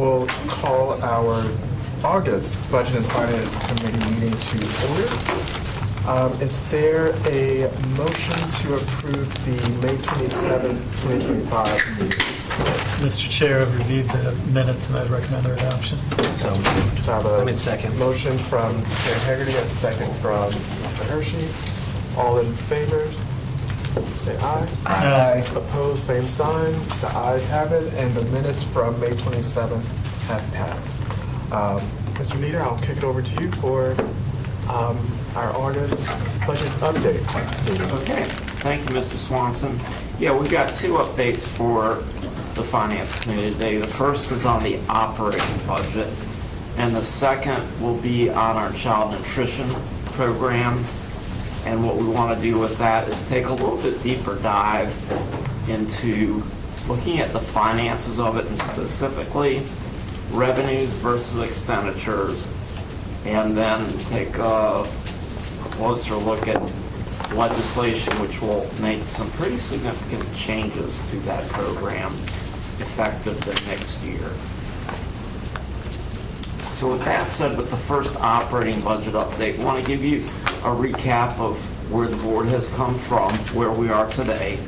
will call our August Budget and Finance Committee meeting to order. Is there a motion to approve the May 27, 2025 meeting? Mr. Chair, I've reviewed the minutes and I'd recommend their adoption. So I have a I'm in second. motion from Chair Hegarty, a second from Mr. Hershey. All in favor, say aye. Aye. Opposed, same sign. The ayes have it, and the minutes from May 27th have passed. Mr. Leader, I'll kick it over to you for our August budget updates. Okay, thank you, Mr. Swanson. Yeah, we've got two updates for the Finance Committee today. The first is on the operating budget, and the second will be on our child nutrition program. And what we want to do with that is take a little bit deeper dive into looking at the finances of it, and specifically revenues versus expenditures, and then take a closer look at legislation which will make some pretty significant changes to that program effective the next year. So with that said, with the first operating budget update, I want to give you a recap of where the board has come from, where we are today,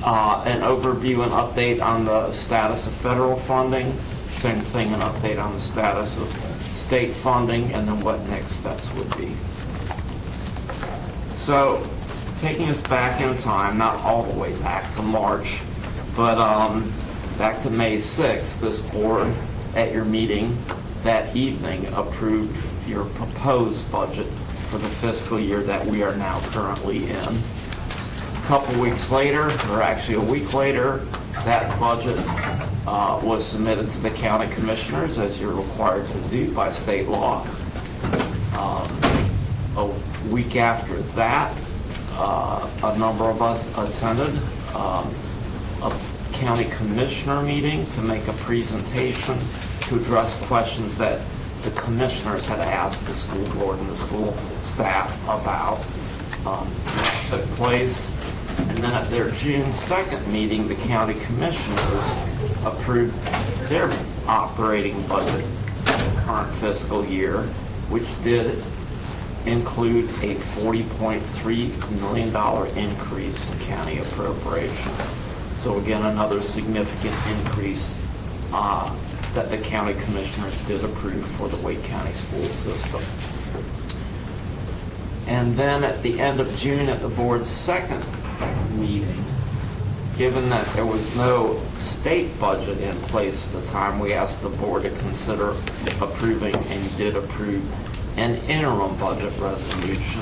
an overview and update on the status of federal funding, same thing, an update on the status of state funding, and then what next steps would be. So taking us back in time, not all the way back to March, but back to May 6th, this board at your meeting that evening approved your proposed budget for the fiscal year that we are now currently in. A couple weeks later, or actually a week later, that budget was submitted to the county commissioners, as you're required to do by state law. A week after that, a number of us attended a county commissioner meeting to make a presentation to address questions that the commissioners had asked the school board and the school staff about. That took place, and then at their June 2nd meeting, the county commissioners approved their operating budget for the current fiscal year, which did include a $40.3 million increase in county appropriation. So again, another significant increase that the county commissioners did approve for the Wake County school system. And then at the end of June, at the board's second meeting, given that there was no state budget in place at the time, we asked the board to consider approving, and did approve, an interim budget resolution,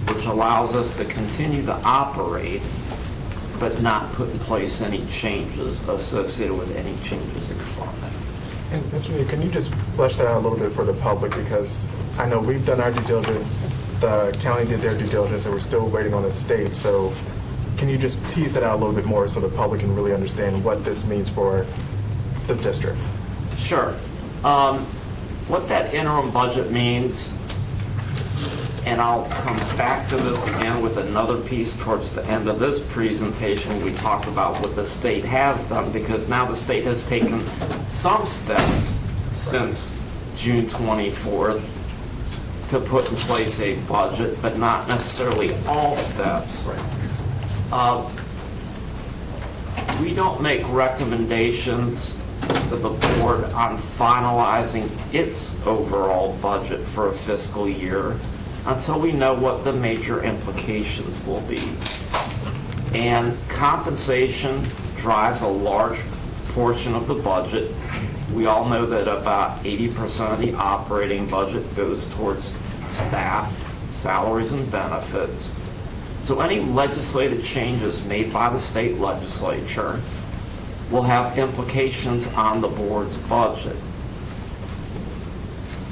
which allows us to continue to operate, but not put in place any changes associated with any changes in funding. And Mr. Leader, can you just flesh that out a little bit for the public? Because I know we've done our due diligence, the county did their due diligence, and we're still waiting on the state. So can you just tease that out a little bit more so the public can really understand what this means for the district? Sure. What that interim budget means, and I'll come back to this again with another piece towards the end of this presentation, we talk about what the state has done, because now the state has taken some steps since June 24th to put in place a budget, but not necessarily all steps. We don't make recommendations to the board on finalizing its overall budget for a fiscal year until we know what the major implications will be. And compensation drives a large portion of the budget. We all know that about 80% of the operating budget goes towards staff, salaries, and benefits. So any legislative changes made by the state legislature will have implications on the board's budget.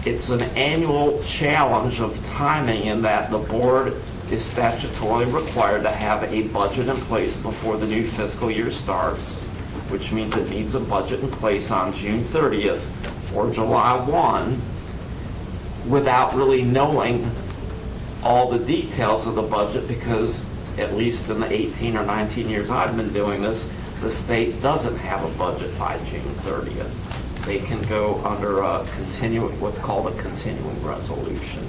It's an annual challenge of timing in that the board is statutorily required to have a budget in place before the new fiscal year starts, which means it needs a budget in place on June 30th or July 1, without really knowing all the details of the budget, because at least in the 18 or 19 years I've been doing this, the state doesn't have a budget by June 30th. they can go under a what's called a continuing resolution.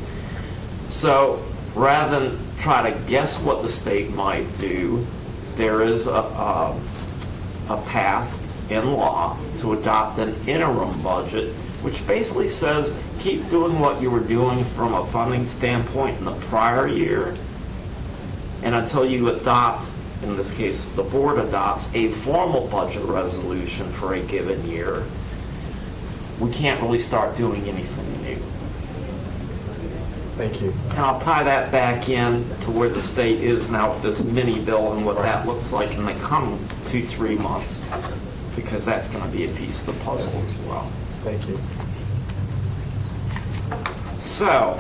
So rather than try to guess what the state might do, there is a path in law to adopt an interim budget, which basically says keep doing what you were doing from a funding standpoint in the prior year, and until you adopt, in this case, the board adopts a formal budget resolution for a given year, we can't really start doing anything new. Thank you. And I'll tie that back in to where the state is now with this mini bill and what that looks like in the coming 2-3 months, because that's going to be a piece of the puzzle as well. Thank you. So,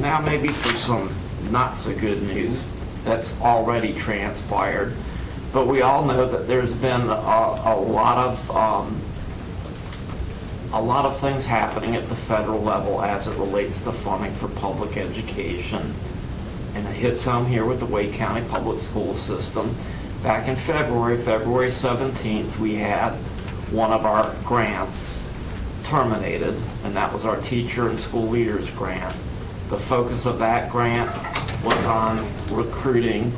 now maybe for some not so good news that's already transpired, but we all know that there's been a lot of things happening at the federal level as it relates to funding for public education, and it hits home here with the Wake County Public School System. Back in February 17th, we had one of our grants terminated, and that was our teacher and school leaders grant. The focus of that grant was on recruiting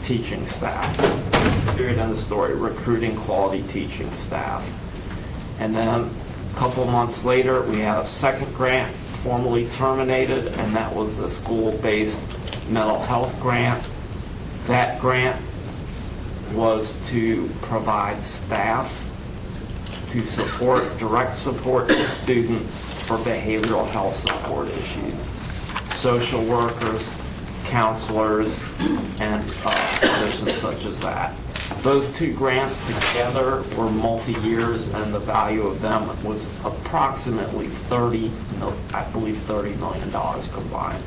teaching staff. Period, end of story. Recruiting quality teaching staff. And then a couple of months later, we had a second grant formally terminated, and that was the school-based mental health grant. That grant was to provide staff to support, direct support to students for behavioral health support issues. Social workers, counselors, and positions such as that. Those two grants together were multi-years, and the value of them was approximately $30 million combined.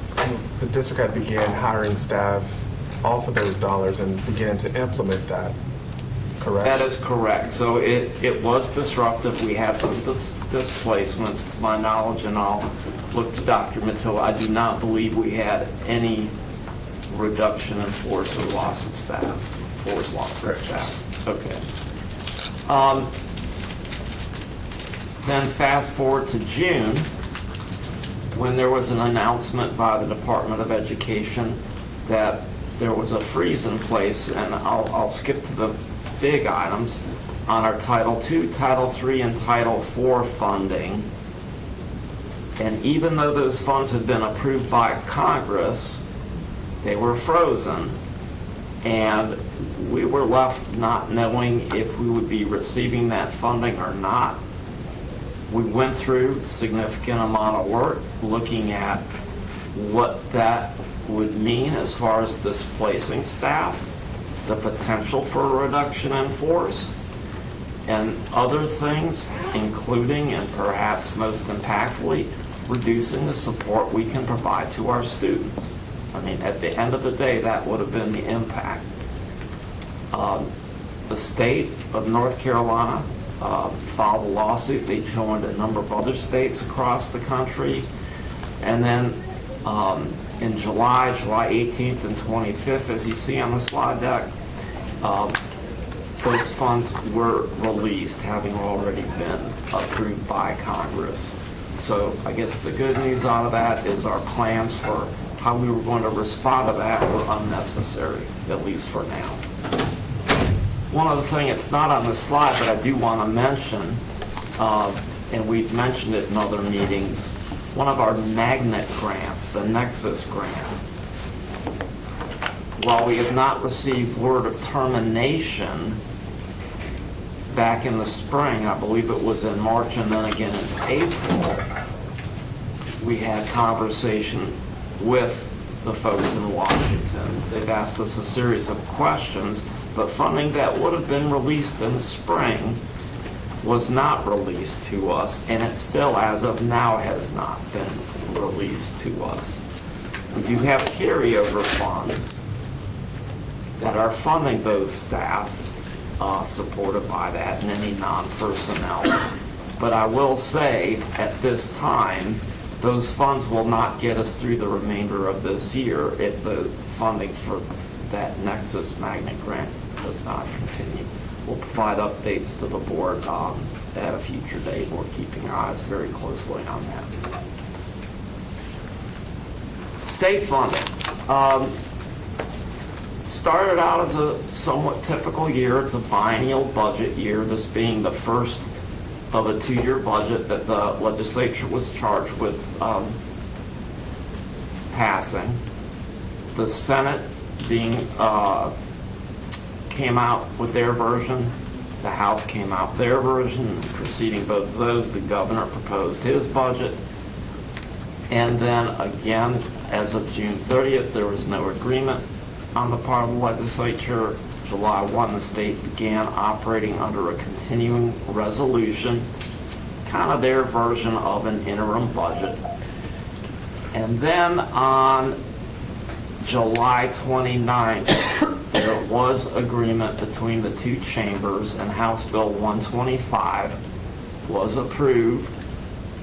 The district had began hiring staff off of those dollars and began to implement that, correct? That is correct. So it was disruptive. We had some displacements, to my knowledge, and I'll look to Dr. Mattila. I do not believe we had any reduction in force or loss of staff. Okay. Then fast forward to June, when there was an announcement by the Department of Education that there was a freeze in place, and I'll skip to the big items, on our Title II, Title III, and Title IV funding. And even though those funds had been approved by Congress, they were frozen. And we were left not knowing if we would be receiving that funding or not. We went through a significant amount of work looking at what that would mean as far as displacing staff, the potential for a reduction in force, and other things, including, and perhaps most impactfully, reducing the support we can provide to our students. I mean, at the end of the day, that would have been the impact. The state of North Carolina filed a lawsuit. They joined a number of other states across the country. And then in July 18th and 25th, as you see on the slide deck, those funds were released, having already been approved by Congress. So I guess the good news out of that is our plans for how we were going to respond to that were unnecessary, at least for now. One other thing, it's not on the slide, but I do want to mention, and we've mentioned it in other meetings, one of our magnet grants, the Nexus grant. While we have not received word of termination, back in the spring, I believe it was in March and then again in April, we had conversation with the folks in Washington. They've asked us a series of questions, but funding that would have been released in the spring was not released to us, and it still, as of now, has not been released to us. We do have carryover funds that are funding those staff supported by that and any non-personnel. But I will say, at this time, those funds will not get us through the remainder of this year if the funding for that Nexus Magnet grant does not continue. We'll provide updates to the board at a future date. We're keeping eyes very closely on that. State funding. Started out as a somewhat typical year. It's a biennial budget year, this being the first of a two-year budget that the legislature was charged with passing. The Senate came out with their version. The House came out with their version. Preceding both of those, the governor proposed his budget. And then again, as of June 30th, there was no agreement on the part of the legislature. July 1, the state began operating under a continuing resolution, kind of their version of an interim budget. And then on July 29th, there was agreement between the two chambers, and House Bill 125 was approved,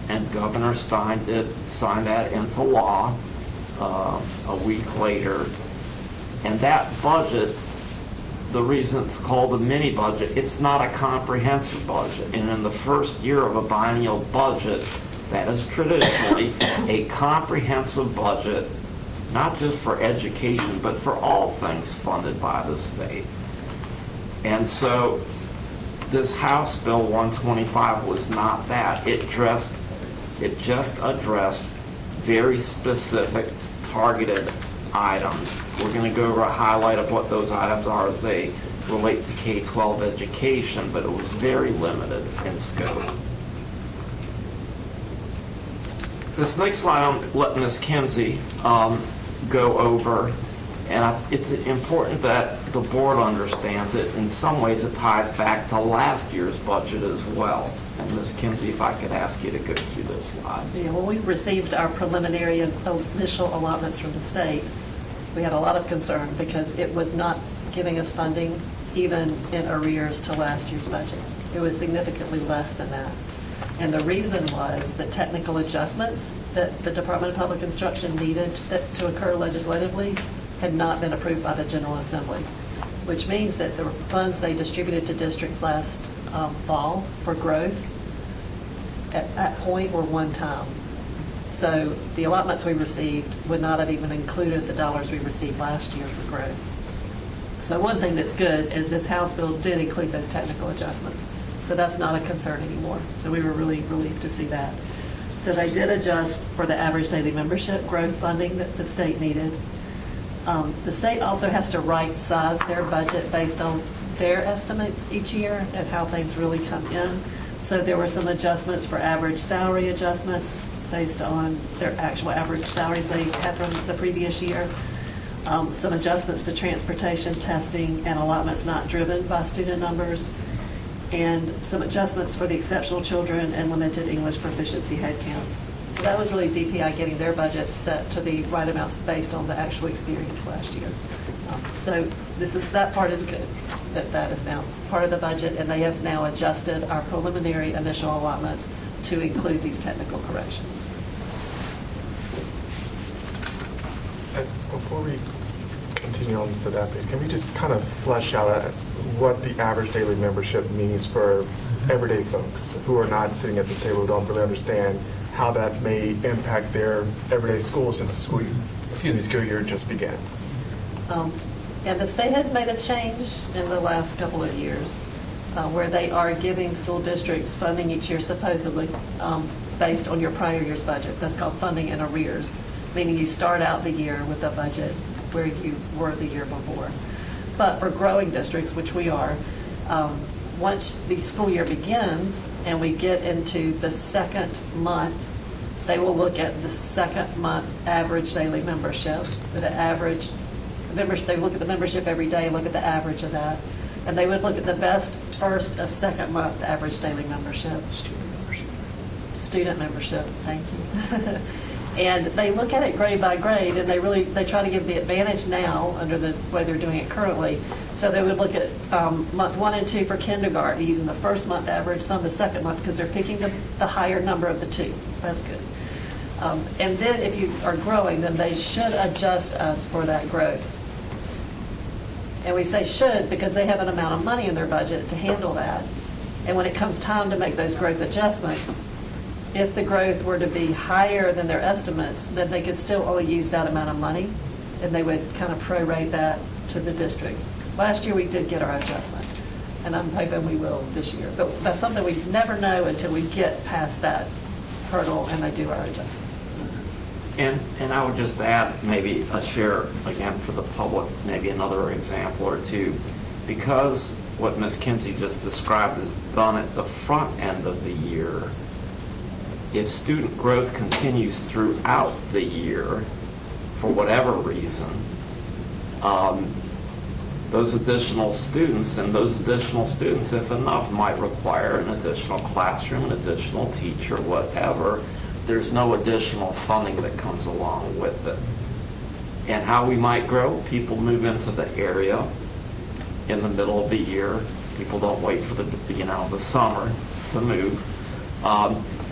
and Governor Stein signed that into law a week later. And that budget, the reason it's called a mini budget, it's not a comprehensive budget. And in the first year of a biennial budget, that is traditionally a comprehensive budget, not just for education, but for all things funded by the state. And so this House Bill 125 was not that. It just addressed very specific, targeted items. We're going to go over a highlight of what those items are as they relate to K-12 education, but it was very limited in scope. This next slide I'm letting Ms. Kimsey go over, and it's important that the board understands it. In some ways it ties back to last year's budget as well. And Ms. Kimsey, if I could ask you to go through this slide. Yeah, when we received our preliminary and initial allotments from the state, we had a lot of concern because it was not giving us funding even in arrears to last year's budget. It was significantly less than that. And the reason was that technical adjustments that the Department of Public Instruction needed to occur legislatively had not been approved by the General Assembly, which means that the funds they distributed to districts last fall for growth at that point were one time. So the allotments we received would not have even included the dollars we received last year for growth. So one thing that's good is this House bill did include those technical adjustments. So that's not a concern anymore. So we were really relieved to see that. So they did adjust for the average daily membership growth funding that the state needed. The state also has to right size their budget based on their estimates each year and how things really come in. So there were some adjustments for average salary adjustments based on their actual average salaries they had from the previous year. Some adjustments to transportation, testing, and allotments not driven by student numbers, and some adjustments for the exceptional children and limited English proficiency headcounts. So that was really DPI getting their budgets set to the right amounts based on the actual experience last year. So that part is good, that is now part of the budget, and they have now adjusted our preliminary initial allotments to include these technical corrections. Before we continue on for that, please, can we just kind of flesh out what the average daily membership means for everyday folks who are not sitting at this table, who don't really understand how that may impact their everyday school since the school year just began? And the state has made a change in the last couple of years where they are giving school districts funding each year supposedly based on your prior year's budget. That's called funding in arrears, meaning you start out the year with a budget where you were the year before. But for growing districts, which we are, once the school year begins and we get into the second month, they will look at the second month average daily membership. So the average membership, they look at the membership every day, look at the average of that. And they would look at the best first of second month average daily membership. Student membership, thank you. And they look at it grade by grade, and they try to give the advantage now under the way they're doing it currently. So they would look at month 1 and 2 for kindergarten, using the first month average, some the second month, because they're picking the higher number of the two. That's good. And then if you are growing, then they should adjust us for that growth. And we say should because they have an amount of money in their budget to handle that. And when it comes time to make those growth adjustments, if the growth were to be higher than their estimates, then they could still only use that amount of money, and they would kind of prorate that to the districts. Last year, we did get our adjustment, and I'm hoping we will this year. But that's something we never know until we get past that hurdle and they do our adjustments. And I would just add, maybe share again for the public, maybe another example or two. Because what Ms. Kinsey just described is done at the front end of the year, if student growth continues throughout the year, for whatever reason, those additional students, if enough, might require an additional classroom, an additional teacher, whatever. There's no additional funding that comes along with it. And how we might grow, people move into the area in the middle of the year. People don't wait for the summer to move.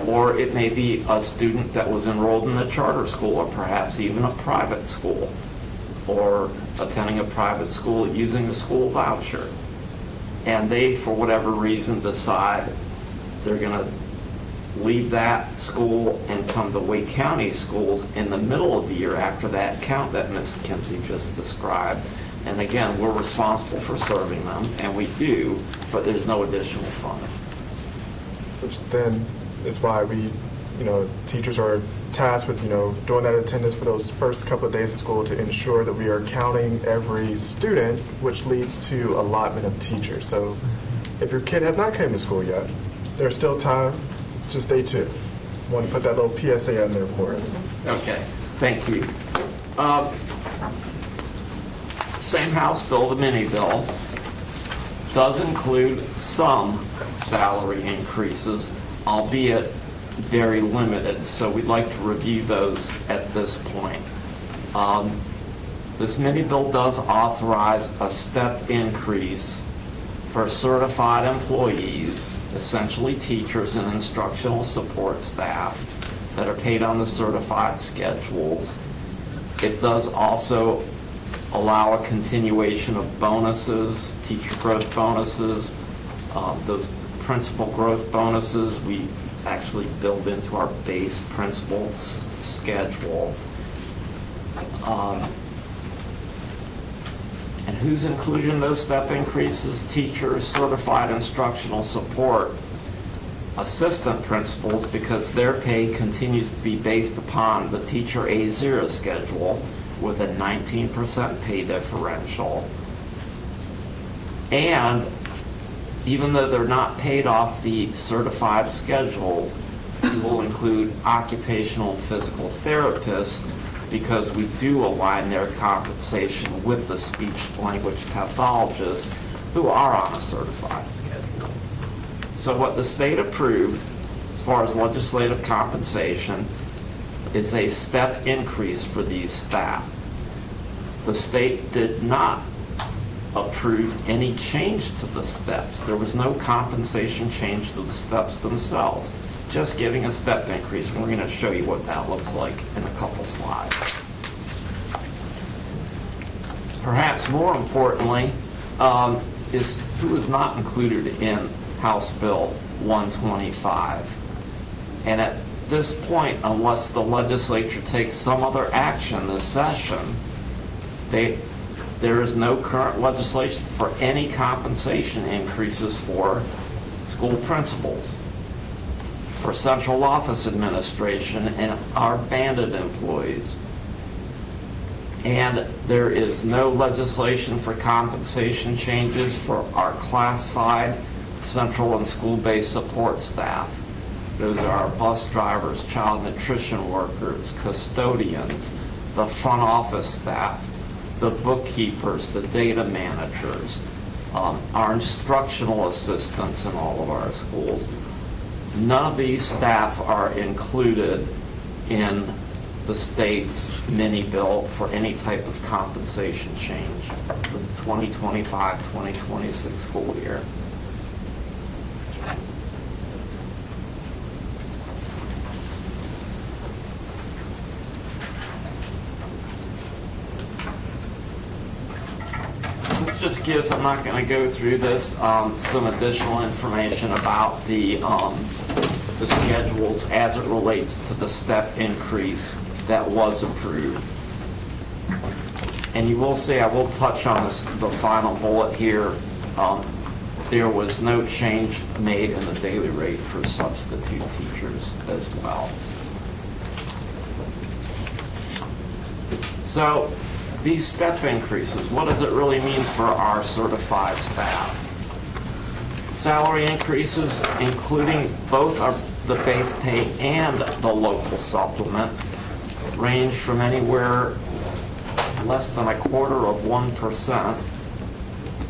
Or it may be a student that was enrolled in a charter school or perhaps even a private school, or attending a private school using a school voucher. And they, for whatever reason, decide they're going to leave that school and come to Wake County schools in the middle of the year after that count that Ms. Kinsey just described. And again, we're responsible for serving them, and we do, but there's no additional funding. Which then is why we, teachers are tasked with, doing that attendance for those first couple of days of school to ensure that we are counting every student, which leads to allotment of teachers. So if your kid has not come to school yet, there's still time. Just stay tuned. Want to put that little PSA on there for us. Okay, thank you. Same House bill, the mini bill, does include some salary increases, albeit very limited. So we'd like to review those at this point. This mini bill does authorize a step increase for certified employees, essentially teachers and instructional support staff that are paid on the certified schedules. It does also allow a continuation of bonuses, teacher growth bonuses, those principal growth bonuses we actually build into our base principal schedule. And who's included in those step increases? Teachers, certified instructional support, assistant principals, because their pay continues to be based upon the teacher A0 schedule with a 19% pay differential. And even though they're not paid off the certified schedule, we will include occupational and physical therapists, because we do align their compensation with the speech-language pathologists who are on a certified schedule. So what the state approved, as far as legislative compensation, is a step increase for these staff. The state did not approve any change to the steps. There was no compensation change to the steps themselves, just giving a step increase, and we're going to show you what that looks like in a couple slides. Perhaps more importantly, is who is not included in House Bill 125. And at this point, unless the legislature takes some other action this session, there is no current legislation for any compensation increases for school principals, for central office administration, and our banded employees. And there is no legislation for compensation changes for our classified central and school-based support staff. Those are our bus drivers, child nutrition workers, custodians, the front office staff, the bookkeepers, the data managers, our instructional assistants in all of our schools. None of these staff are included in the state's mini bill for any type of compensation change for the 2025-2026 school year. This just gives, I'm not going to go through this, some additional information about the schedules as it relates to the step increase that was approved. And you will see, I will touch on this, the final bullet here. There was no change made in the daily rate for substitute teachers as well. So these step increases, what does it really mean for our certified staff? Salary increases, including both the base pay and the local supplement, range from anywhere less than 1/4%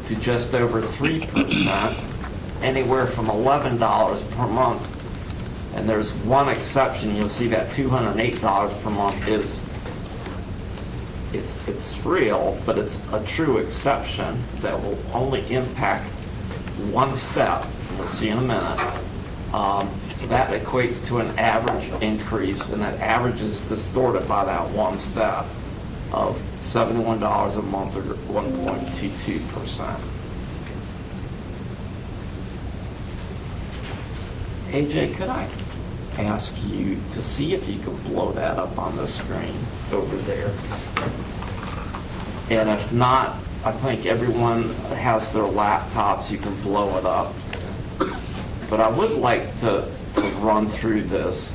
to just over 3%, anywhere from $11 per month. And there's one exception. You'll see that $208 per month is, it's real, but it's a true exception that will only impact one step. We'll see in a minute. That equates to an average increase, and that average is distorted by that one step of $71 a month, or 1.22%. AJ, could I ask you to see if you could blow that up on the screen over there? And if not, I think everyone has their laptops, you can blow it up. But I would like to run through this.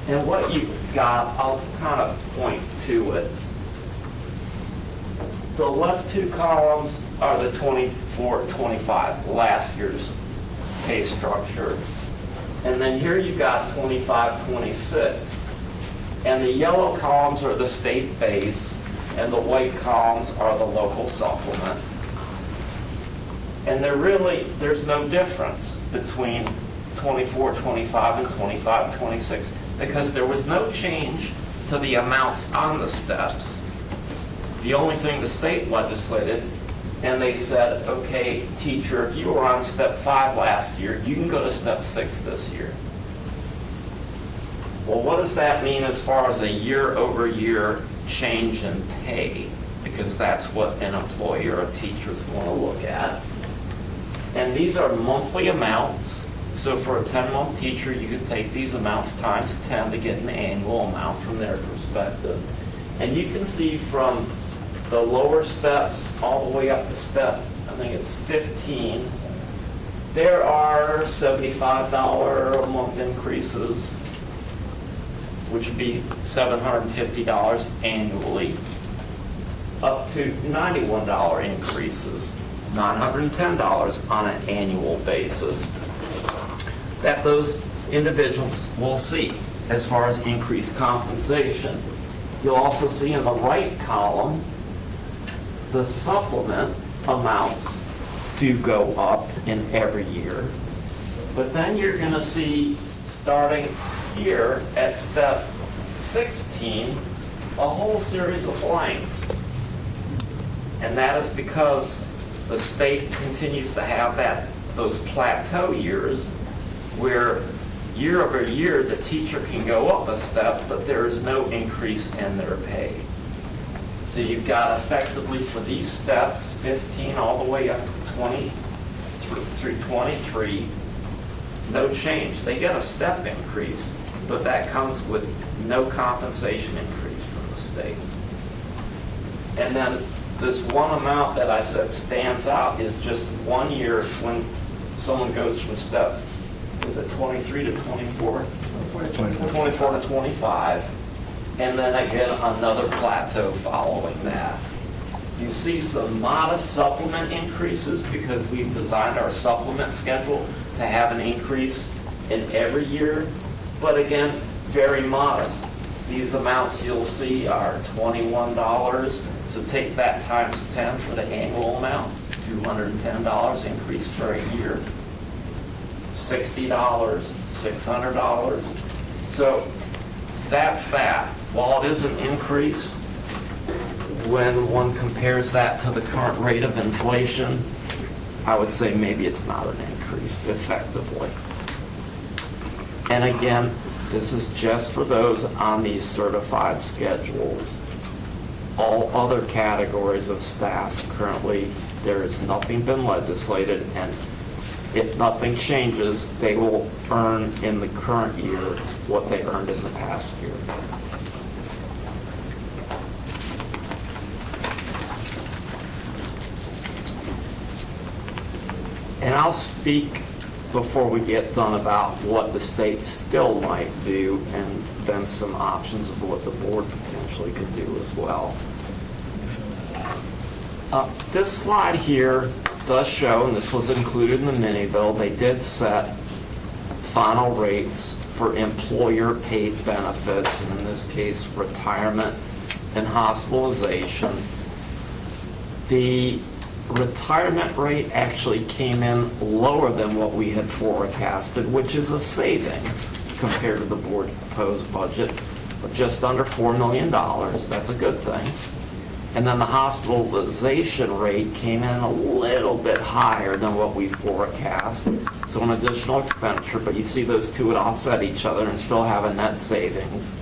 And what you got, I'll kind of point to it. The left two columns are the 24-25, last year's pay structure. And then here you got 25-26. And the yellow columns are the state base, and the white columns are the local supplement. And there's no difference between 24-25 and 25-26 because there was no change to the amounts on the steps. The only thing the state legislated, and they said, okay, teacher, if you were on step 5 last year, you can go to step 6 this year. Well, what does that mean as far as a year-over-year change in pay? Because that's what an employee or a teacher is going to look at. And these are monthly amounts. So for a 10-month teacher, you could take these amounts times 10 to get an annual amount from their perspective. And you can see from the lower steps all the way up to step, I think it's 15, there are $75 a month increases, which would be $750 annually, up to $91 increases, $910 on an annual basis, that those individuals will see as far as increased compensation. You'll also see in the right column, the supplement amounts do go up in every year. But then you're going to see, starting here at step 16, a whole series of blanks. And that is because the state continues to have those plateau years where year over year the teacher can go up a step, but there is no increase in their pay. So you've got effectively for these steps, 15 all the way up to 20 through 23, no change. They get a step increase, but that comes with no compensation increase from the state. And then this one amount that I said stands out is just 1 year when someone goes from step, is it 23 to 24? 24 to 25. And then again, another plateau following that. You see some modest supplement increases because we've designed our supplement schedule to have an increase in every year. But again, very modest. These amounts you'll see are $21. So take that times 10 for the annual amount, $210 increase for a year. $60, $600. So that's that. While it is an increase, when one compares that to the current rate of inflation, I would say maybe it's not an increase effectively. And again, This is just for those on these certified schedules. All other categories of staff, currently, there has nothing been legislated, and if nothing changes, they will earn in the current year what they earned in the past year. And I'll speak before we get done about what the state still might do, and then some options of what the board potentially could do as well. This slide here does show, and this was included in the mini bill, they did set final rates for employer-paid benefits, and in this case, retirement and hospitalization. The retirement rate actually came in lower than what we had forecasted, which is a savings compared to the board proposed budget of just under $4 million. That's a good thing. And then the hospitalization rate came in a little bit higher than what we forecast. So an additional expenditure, but you see those two would offset each other and still have a net savings.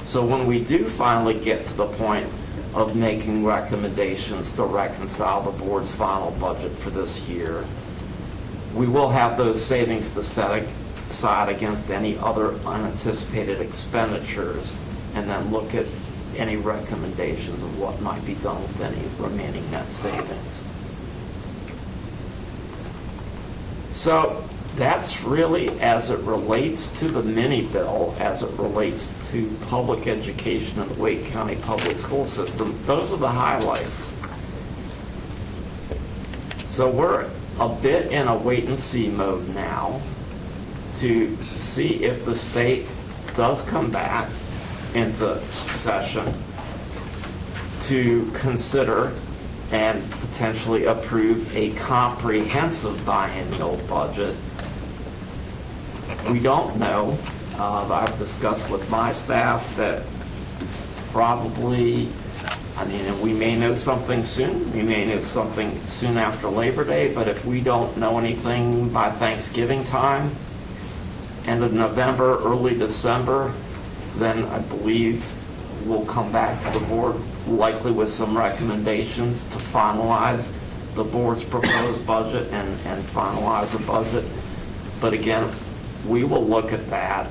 So when we do finally get to the point of making recommendations to reconcile the board's final budget for this year, we will have those savings to set aside against any other unanticipated expenditures, and then look at any recommendations of what might be done with any remaining net savings. So that's really, as it relates to the mini bill, as it relates to public education in the Wake County Public School System, those are the highlights. So we're a bit in a wait and see mode now to see if the state does come back into session to consider and potentially approve a comprehensive biennial budget. We don't know. I've discussed with my staff that probably, we may know something soon. We may know something soon after Labor Day, but if we don't know anything by Thanksgiving time, end of November, early December, then I believe we'll come back to the board, likely with some recommendations to finalize the board's proposed budget and finalize a budget. But again, we will look at that.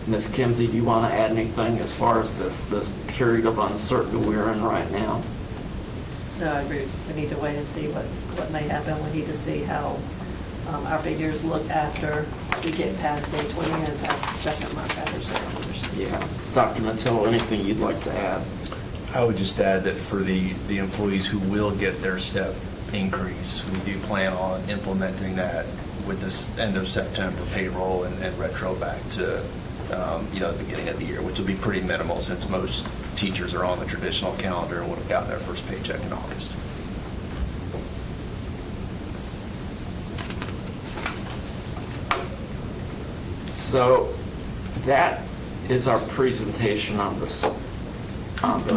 Ms. Kimsey, do you want to add anything as far as this period of uncertainty we're in right now? No, I agree. We need to wait and see what may happen. We need to see how our figures look after we get past day 20 and past the second month after September. Yeah. Dr. Matillo, anything you'd like to add? I would just add that for the employees who will get their step increase, we do plan on implementing that with this end of September payroll and retro back to the beginning of the year, which will be pretty minimal since most teachers are on the traditional calendar and would have gotten their first paycheck in August. So that is our presentation on the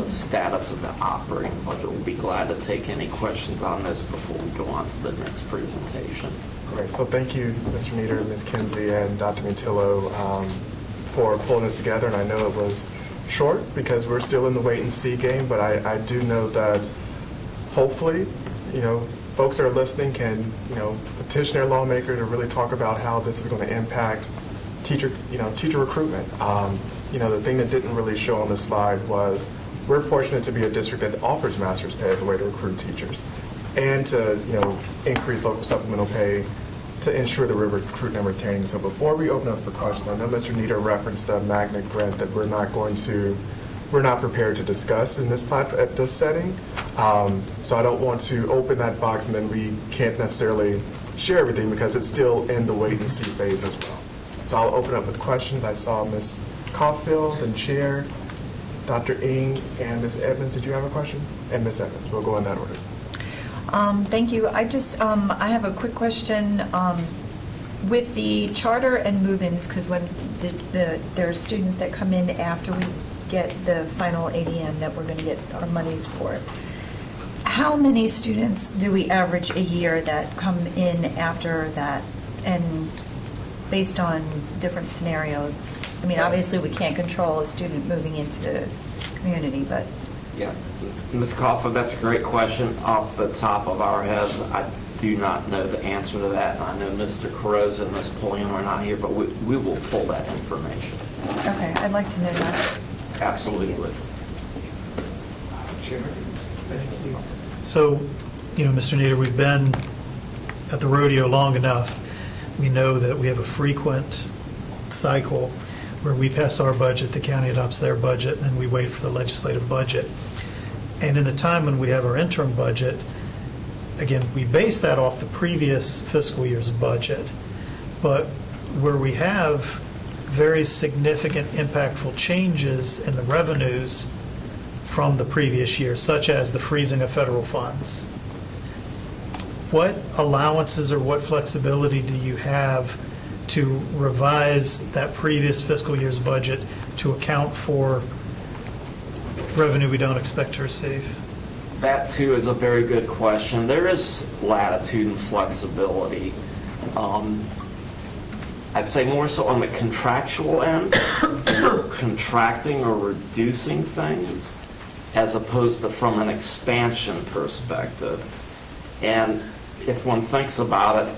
status of the operating budget. We'll be glad to take any questions on this before we go on to the next presentation. Great. So thank you, Mr. Nieder, Ms. Kimsey, and Dr. Mutillo for pulling this together. And I know it was short because we're still in the wait and see game, but I do know that hopefully, folks that are listening can, petition their lawmaker to really talk about how this is going to impact teacher recruitment. The thing that didn't really show on the slide was we're fortunate to be a district that offers master's pay as a way to recruit teachers and to, increase local supplemental pay to ensure that we're recruiting and retaining. So before we open up for questions, I know Mr. Nieder referenced a magnet grant that we're not prepared to discuss in this at this setting. So I don't want to open that box and then we can't necessarily share everything because it's still in the wait and see phase as well. So I'll open up with questions. I saw Ms. Caulfield and Chair, Dr. Ng, and Ms. Evans. Did you have a question? And Ms. Evans. We'll go in that order. Thank you. I have a quick question. With the charter and move-ins, because when there are students that come in after we get the final ADM that we're going to get our monies for, how many students do we average a year that come in after that? And based on different scenarios? I mean, obviously, we can't control a student moving into the community, but, Yeah, Ms. Coughlin, that's a great question. Off the top of our heads, I do not know the answer to that. And I know Mr. Carosa and Ms. Pulliam are not here, but we will pull that information. okay, I'd like to know that. Absolutely. So, Mr. Nieder, we've been at the rodeo long enough. We know that we have a frequent cycle where we pass our budget, the county adopts their budget, and then we wait for the legislative budget. And in the time when we have our interim budget, again, we base that off the previous fiscal year's budget. But where we have very significant, impactful changes in the revenues from the previous year, such as the freezing of federal funds, what allowances or what flexibility do you have to revise that previous fiscal year's budget to account for revenue we don't expect to receive? That, too, is a very good question. There is latitude and flexibility. I'd say more so on the contractual end, you're contracting or reducing things, as opposed to from an expansion perspective. And if one thinks about it,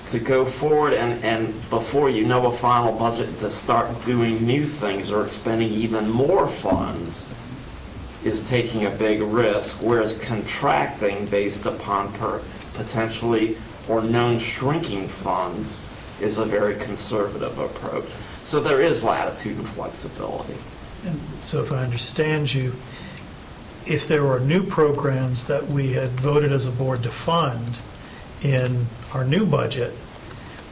to go forward and before you know a final budget, to start doing new things or expending even more funds is taking a big risk, whereas contracting based upon potentially or known shrinking funds is a very conservative approach. So there is latitude and flexibility. And so if I understand you, if there were new programs that we had voted as a board to fund in our new budget,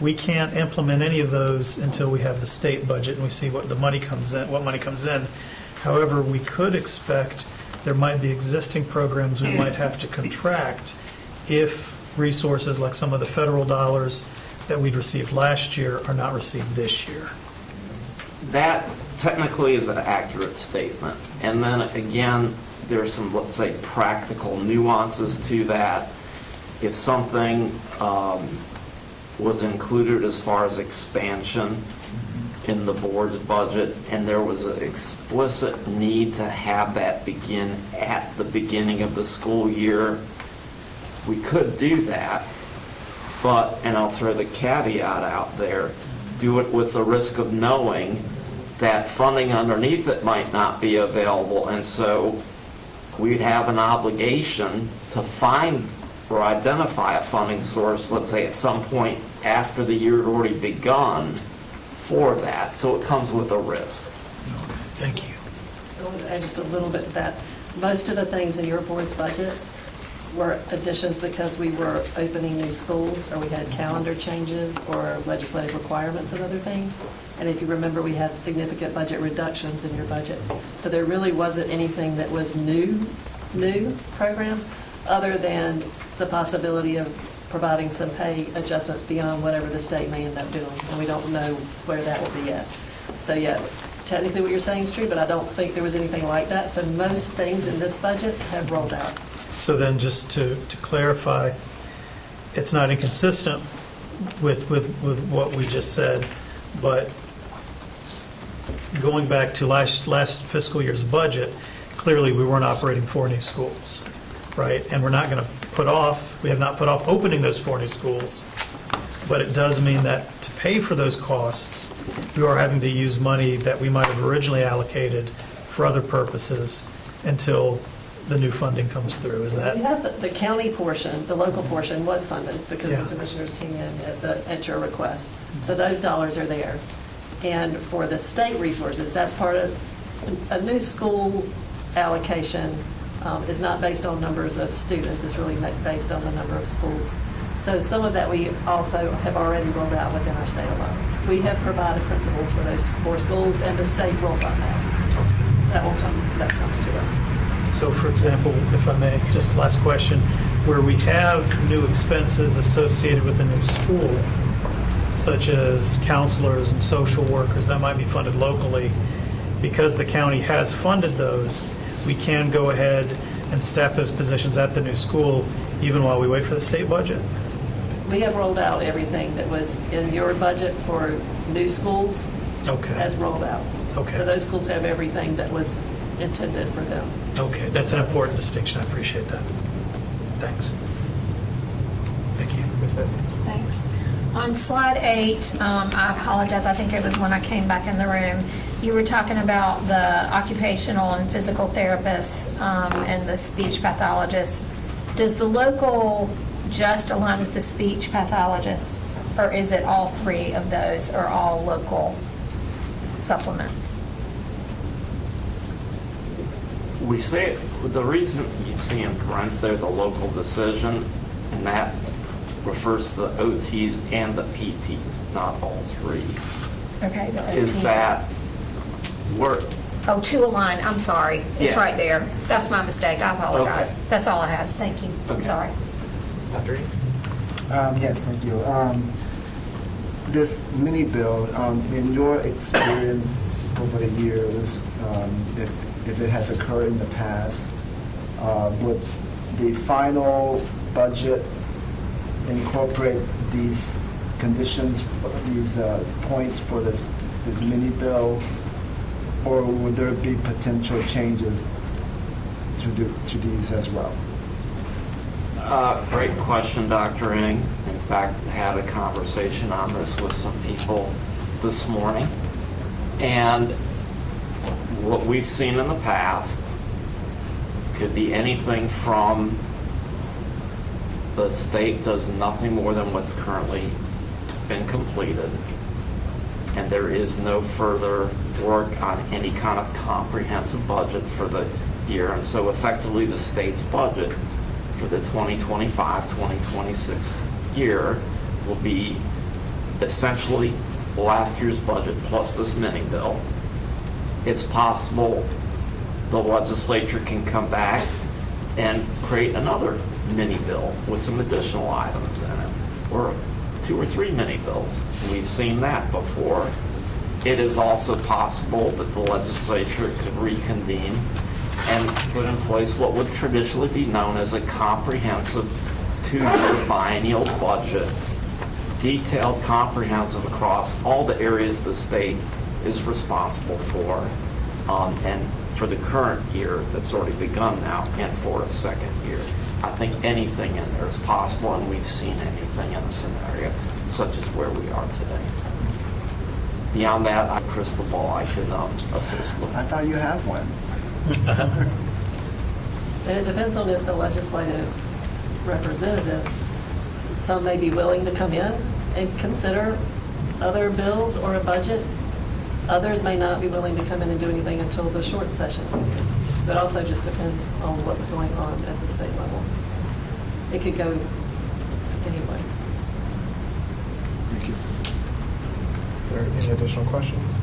we can't implement any of those until we have the state budget and we see what money comes in. However, we could expect there might be existing programs we might have to contract if resources like some of the federal dollars that we'd received last year are not received this year. That technically is an accurate statement. And then again, there's some, let's say, practical nuances to that. If something was included as far as expansion in the board's budget, and there was an explicit need to have that begin at the beginning of the school year, we could do that. But, and I'll throw the caveat out there, do it with the risk of knowing that funding underneath it might not be available, and so we'd have an obligation to find or identify a funding source, let's say at some point after the year had already begun for that. So it comes with a risk. Thank you. I want to add just a little bit to that. Most of the things in your board's budget were additions because we were opening new schools, or we had calendar changes or legislative requirements and other things. And if you remember, we had significant budget reductions in your budget. So there really wasn't anything that was new program, other than the possibility of providing some pay adjustments beyond whatever the state may end up doing. And we don't know where that will be yet. So yeah, technically what you're saying is true, but I don't think there was anything like that. So most things in this budget have rolled out. So then just to clarify, it's not inconsistent with what we just said, but going back to last fiscal year's budget, clearly we weren't operating 4 new schools, right? And we're not going to we have not put off opening those 4 new schools, but it does mean that to pay for those costs, we are having to use money that we might have originally allocated for other purposes until the new funding comes through. Is that? We have the county portion, the local portion was funded because Yeah. the commissioners came in at your request. So those dollars are there. And for the state resources, that's part of, a new school allocation is not based on numbers of students, it's really based on the number of schools. So some of that we also have already rolled out within our state allowance. We have provided principals for those 4 schools, and the state will fund that. That comes to us. So for example, if I may, just last question, where we have new expenses associated with a new school, such as counselors and social workers, that might be funded locally, because the county has funded those, we can go ahead and staff those positions at the new school even while we wait for the state budget? We have rolled out everything that was in your budget for new schools Okay. has rolled out. Okay. So those schools have everything that was intended for them. Okay, that's an important distinction. I appreciate that. Thanks. Thank you. Ms. Edmonds? Thanks. On slide 8, I apologize, I think it was when I came back in the room, you were talking about the occupational and physical therapists and the speech pathologists. Does the local just align with the speech pathologists, or is it all three of those, or all local supplements? We say, the reason you see in parentheses there, the local decision, and that refers to the OTs and the PTs, not all three, Okay. the is OTs. that we're, Oh, to align, I'm sorry. It's Yeah. right there. That's my mistake, I apologize. Okay. That's all I had, thank you. I'm Okay. sorry. Dr. Ing? Yes, thank you. This mini bill, in your experience over the years, if it has occurred in the past, would the final budget incorporate these conditions, these points for this mini bill, or would there be potential changes to these as well? great question, Dr. Ing. In fact, had a conversation on this with some people this morning. And what we've seen in the past could be anything from the state does nothing more than what's currently been completed, and there is no further work on any kind of comprehensive budget for the year. And so effectively, the state's budget for the 2025-2026 year will be essentially last year's budget plus this mini bill. It's possible the legislature can come back and create another mini bill with some additional items in it, or 2 or 3 mini bills. We've seen that before. It is also possible that the legislature could reconvene and put in place what would traditionally be known as a comprehensive 2-year biennial budget, detailed, comprehensive across all the areas the state is responsible for, and for the current year that's already begun now, and for a second year. I think anything in there is possible, and we've seen anything in a scenario such as where we are today. Beyond that, I crystal ball I could assist with. I thought you had one. And it depends on the legislative representatives. Some may be willing to come in and consider other bills or a budget. Others may not be willing to come in and do anything until the short session begins. So it also just depends on what's going on at the state level. It could go anyway. Thank you. Are there any additional questions?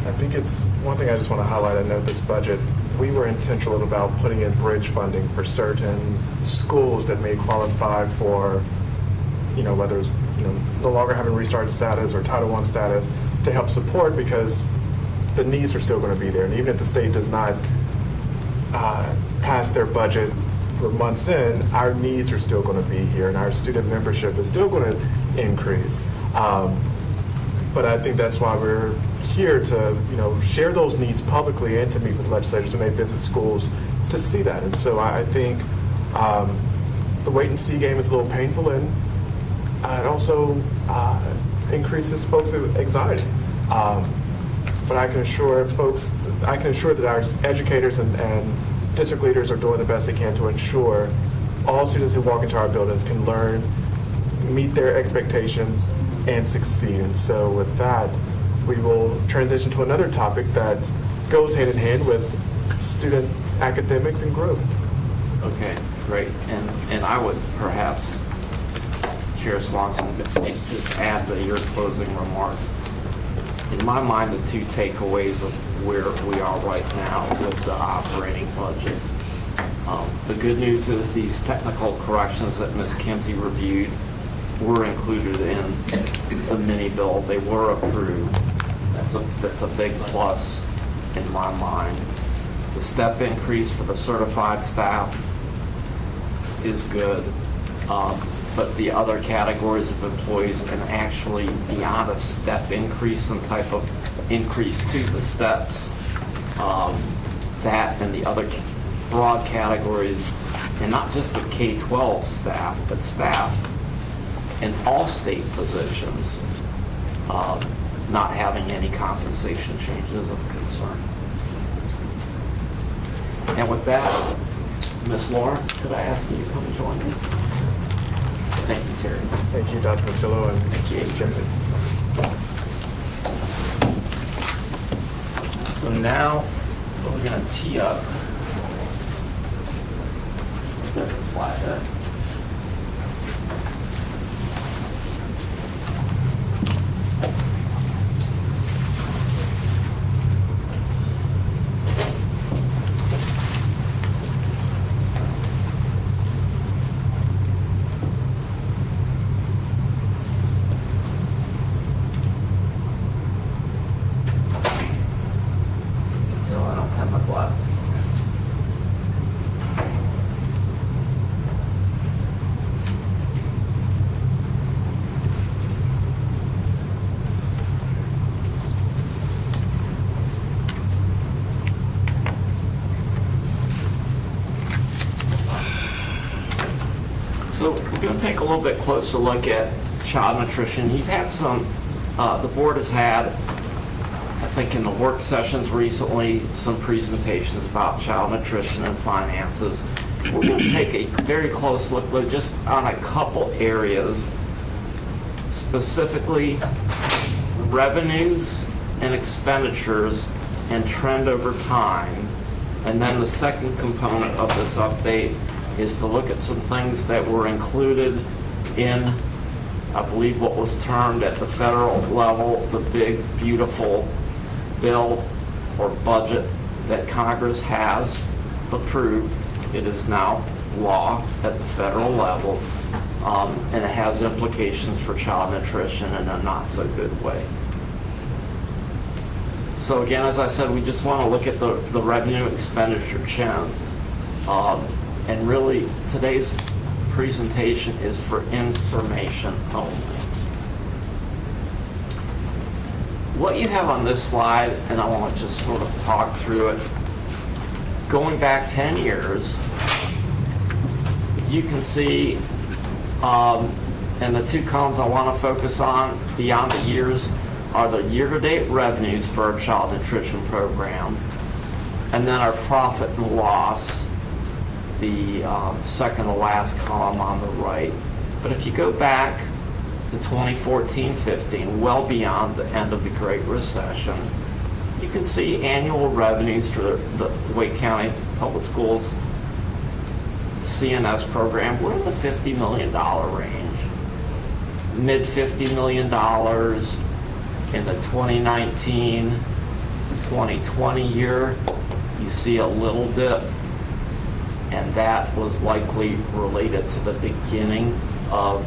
I think it's, one thing I just want to highlight, I know this budget, we were intentional about putting in bridge funding for certain schools that may qualify for, whether it's, no longer having restart status or Title I status, to help support, because the needs are still going to be there. And even if the state does not pass their budget for months in, our needs are still going to be here, and our student membership is still going to increase. But I think that's why we're here to, share those needs publicly and to meet with legislators when they visit schools to see that. And so I think the wait and see game is a little painful, and it also increases folks' anxiety. But I can assure that our educators and district leaders are doing the best they can to ensure all students who walk into our buildings can learn, meet their expectations, and succeed. And so with that, we will transition to another topic that goes hand in hand with student academics and growth. Okay, great. And I would perhaps, Chair Swanson, just add to your closing remarks. In my mind, the 2 takeaways of where we are right now with the operating budget. The good news is these technical corrections that Ms. Kimsey reviewed were included in the mini bill. They were approved. That's a big plus in my mind. The step increase for the certified staff is good. But the other categories of employees, and actually beyond a step increase, some type of increase to the steps, that and the other broad categories, and not just the K-12 staff, but staff in all state positions, not having any compensation changes of concern. And with that, Ms. Lawrence, could I ask you to come and join me? Thank you, Terry. Thank you, Dr. Patillo and Thank you. Ms. Jensen. So now we're going to tee up. Different slide there. Until I don't have my glasses. So we're going to take a little bit closer look at child nutrition. You've had some, the board has had, I think in the work sessions recently, some presentations about child nutrition and finances. We're going to take a very close look just on a couple areas, specifically revenues and expenditures and trend over time. And then the second component of this update is to look at some things that were included in, I believe, what was termed at the federal level, the big, beautiful bill or budget that Congress has approved. It is now law at the federal level, and it has implications for child nutrition in a not so good way. So again, as I said, we just want to look at the revenue expenditure trend. And really, today's presentation is for information only. What you have on this slide, and I want to just sort of talk through it, going back 10 years, you can see, and the two columns I want to focus on beyond the years are the year-to-date revenues for our child nutrition program, and then our profit and loss, the second to last column on the right. But if you go back to 2014-15, well beyond the end of the Great Recession, you can see annual revenues for the Wake County Public Schools CNS program. We're in the $50 million range, mid $50 million in the 2019-2020 year. You see a little dip, and that was likely related to the beginning of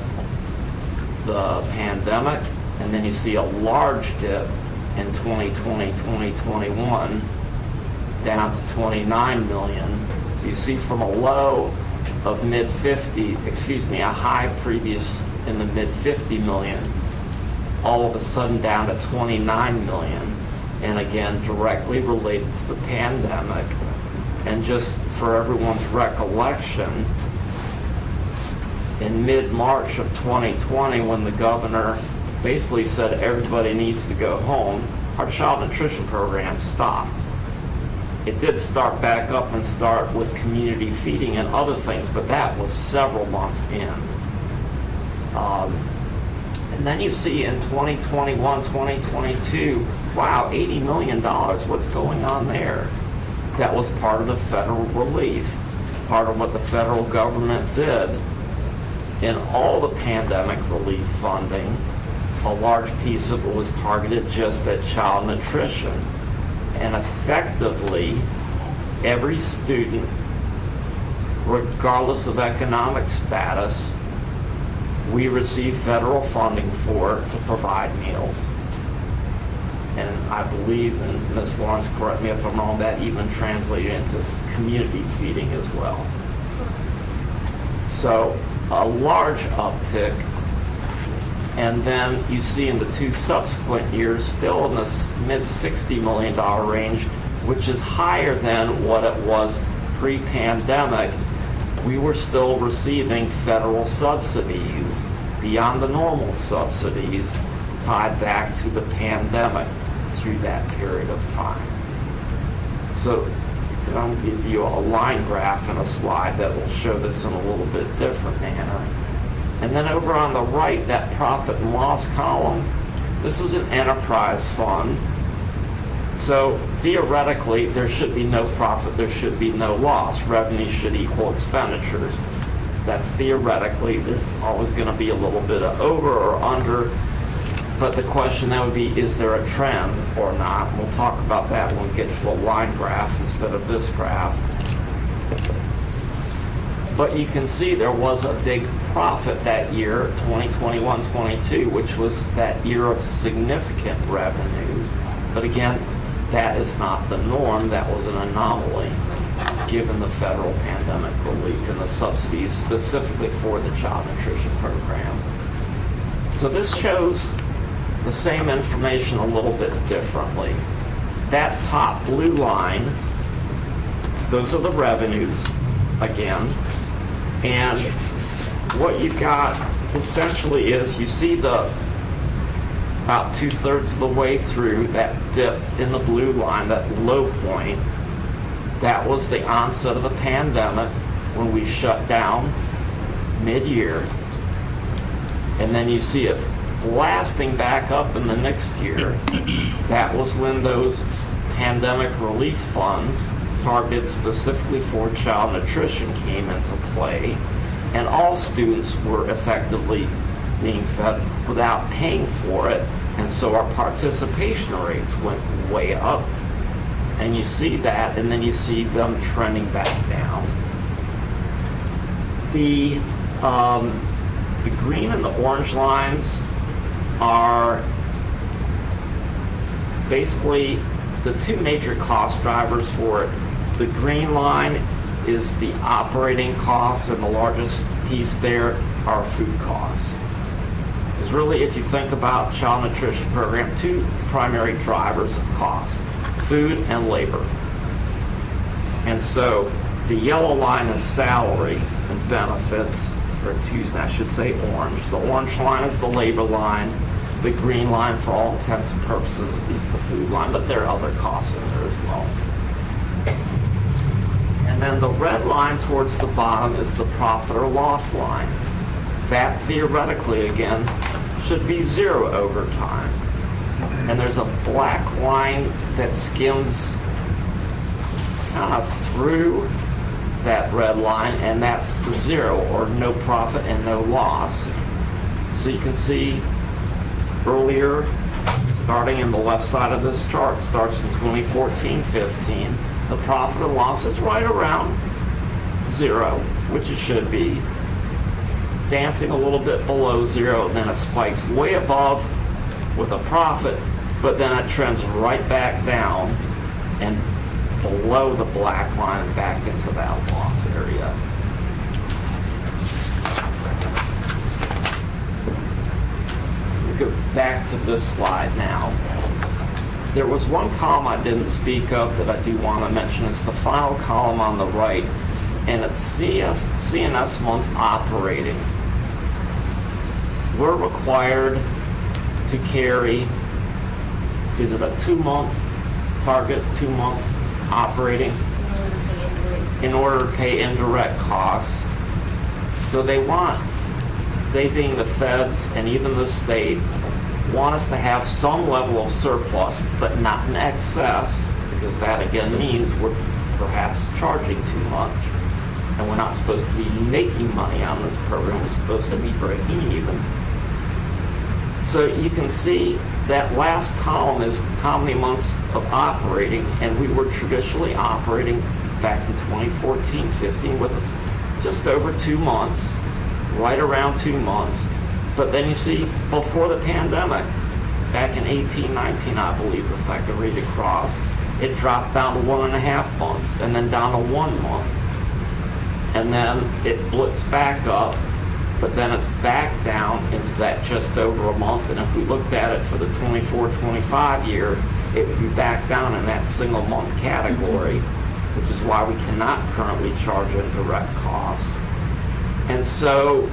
the pandemic. And then you see a large dip in 2020-2021 down to 29 million. So you see from a low of a high previous in the mid 50 million, all of a sudden down to 29 million. And again, directly related to the pandemic. And just for everyone's recollection, in mid-March of 2020, when the governor basically said everybody needs to go home, our child nutrition program stopped. It did start back up and start with community feeding and other things, but that was several months in. And then you see in 2021, 2022, wow, $80 million, what's going on there? That was part of the federal relief, part of what the federal government did. In all the pandemic relief funding, a large piece of it was targeted just at child nutrition. And effectively, every student, regardless of economic status, we receive federal funding for to provide meals. And I believe, and Ms. Lawrence, correct me if I'm wrong, that even translated into community feeding as well. So a large uptick. And then you see in the 2 subsequent years, still in this mid-$60 million range, which is higher than what it was pre-pandemic. We were still receiving federal subsidies beyond the normal subsidies tied back to the pandemic through that period of time. So I'll give you a line graph and a slide that will show this in a little bit different manner. And then over on the right, that profit and loss column, this is an enterprise fund. So theoretically, there should be no profit, there should be no loss. Revenue should equal expenditures. That's theoretically, there's always going to be a little bit of over or under. But the question then would be, is there a trend or not? We'll talk about that when we get to a line graph instead of this graph. But you can see there was a big profit that year, 2021-22, which was that year of significant revenues. But again, that is not the norm. That was an anomaly, given the federal pandemic relief and the subsidies specifically for the child nutrition program. So this shows the same information a little bit differently. That top blue line, those are the revenues, again. And what you got essentially is you see the about 2/3 of the way through that dip in the blue line, that low point. That was the onset of the pandemic when we shut down mid-year. And then you see it blasting back up in the next year. That was when those pandemic relief funds targeted specifically for child nutrition came into play, and all students were effectively being fed without paying for it, and so our participation rates went way up. And you see that, and then you see them trending back down. The green and the orange lines are basically the two major cost drivers for it. The green line is the operating costs, and the largest piece there are food costs. Because really, if you think about child nutrition program, two primary drivers of cost, food and labor. And so the yellow line is salary and benefits, or excuse me, I should say orange. The orange line is the labor line. The green line, for all intents and purposes, is the food line, but there are other costs in there as well. And then the red line towards the bottom is the profit or loss line. That theoretically, again, should be zero over time. And there's a black line that skims kind of through that red line, and that's the zero, or no profit and no loss. So you can see earlier, starting in the left side of this chart, starts in 2014-15. The profit and loss is right around zero, which it should be, dancing a little bit below zero, and then it spikes way above with a profit, but then it trends right back down and below the black line back into that loss area. Go back to this slide now. There was one column I didn't speak of that I do want to mention. It's the final column on the right, and it's CNS months operating. We're required to carry, is it a 2-month target, 2-month operating, in order to pay indirect costs. So they being the feds and even the state, want us to have some level of surplus, but not in excess, because that again means we're perhaps charging too much. And we're not supposed to be making money on this program, we're supposed to be breaking even. So you can see that last column is how many months of operating, and we were traditionally operating back in 2014-15 with just over 2 months, right around 2 months. But then you see, before the pandemic, back in 18-19, I believe, if I could read across, it dropped down to 1.5 months, and then down to 1 month. And then it blips back up but then it's back down into that just over a month. And if we looked at it for the 24-25 year, it would be back down in that single month category, which is why we cannot currently charge indirect costs. And so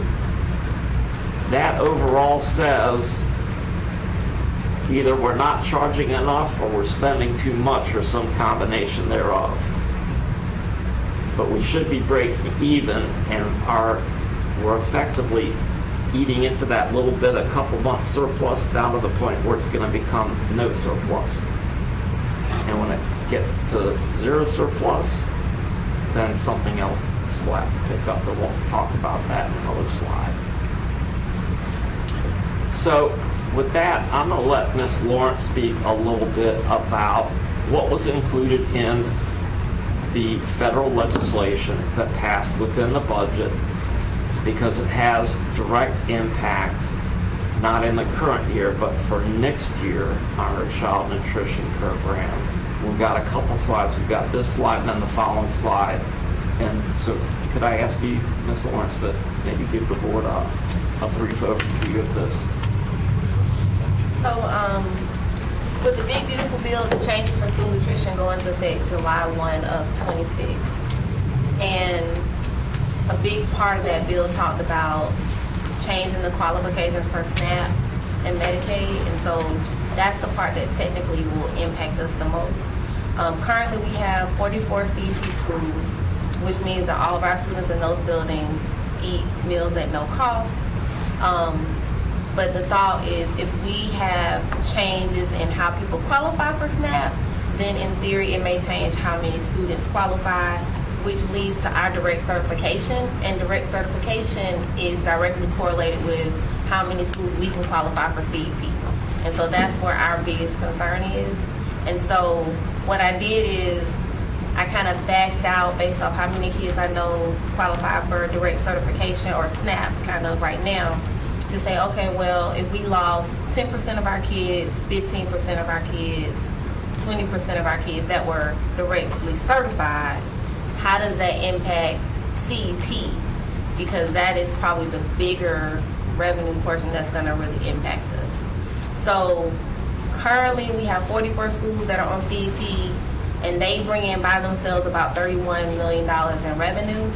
that overall says either we're not charging enough or we're spending too much or some combination thereof. But we should be breaking even, and we're effectively eating into that little bit, a couple months surplus, down to the point where it's going to become no surplus. And when it gets to zero surplus, then something else we'll have to pick up, and we'll talk about that in another slide. So with that, I'm going to let Ms. Lawrence speak a little bit about what was included in the federal legislation that passed within the budget, because it has direct impact, not in the current year, but for next year on our child nutrition program. We've got a couple slides. We've got this slide and then the following slide. And so could I ask you, Ms. Lawrence, to maybe give the board a brief overview of this? So, with the Big Beautiful Bill, the changes for school nutrition go into effect July 1 of 26. And a big part of that bill talked about changing the qualifications for SNAP and Medicaid, and so that's the part that technically will impact us the most. Currently, we have 44 CEP schools, which means that all of our students in those buildings eat meals at no cost. But the thought is, if we have changes in how people qualify for SNAP, then in theory it may change how many students qualify, which leads to our direct certification. And direct certification is directly correlated with how many schools we can qualify for CEP. And so that's where our biggest concern is. And so what I did is I kind of backed out based off how many kids I know qualify for direct certification or SNAP kind of right now, to say, okay, well, if we lost 10% of our kids, 15% of our kids, 20% of our kids that were directly certified, how does that impact CEP? Because that is probably the bigger revenue portion that's going to really impact us. So currently we have 44 schools that are on CEP, and they bring in by themselves about $31 million in revenue.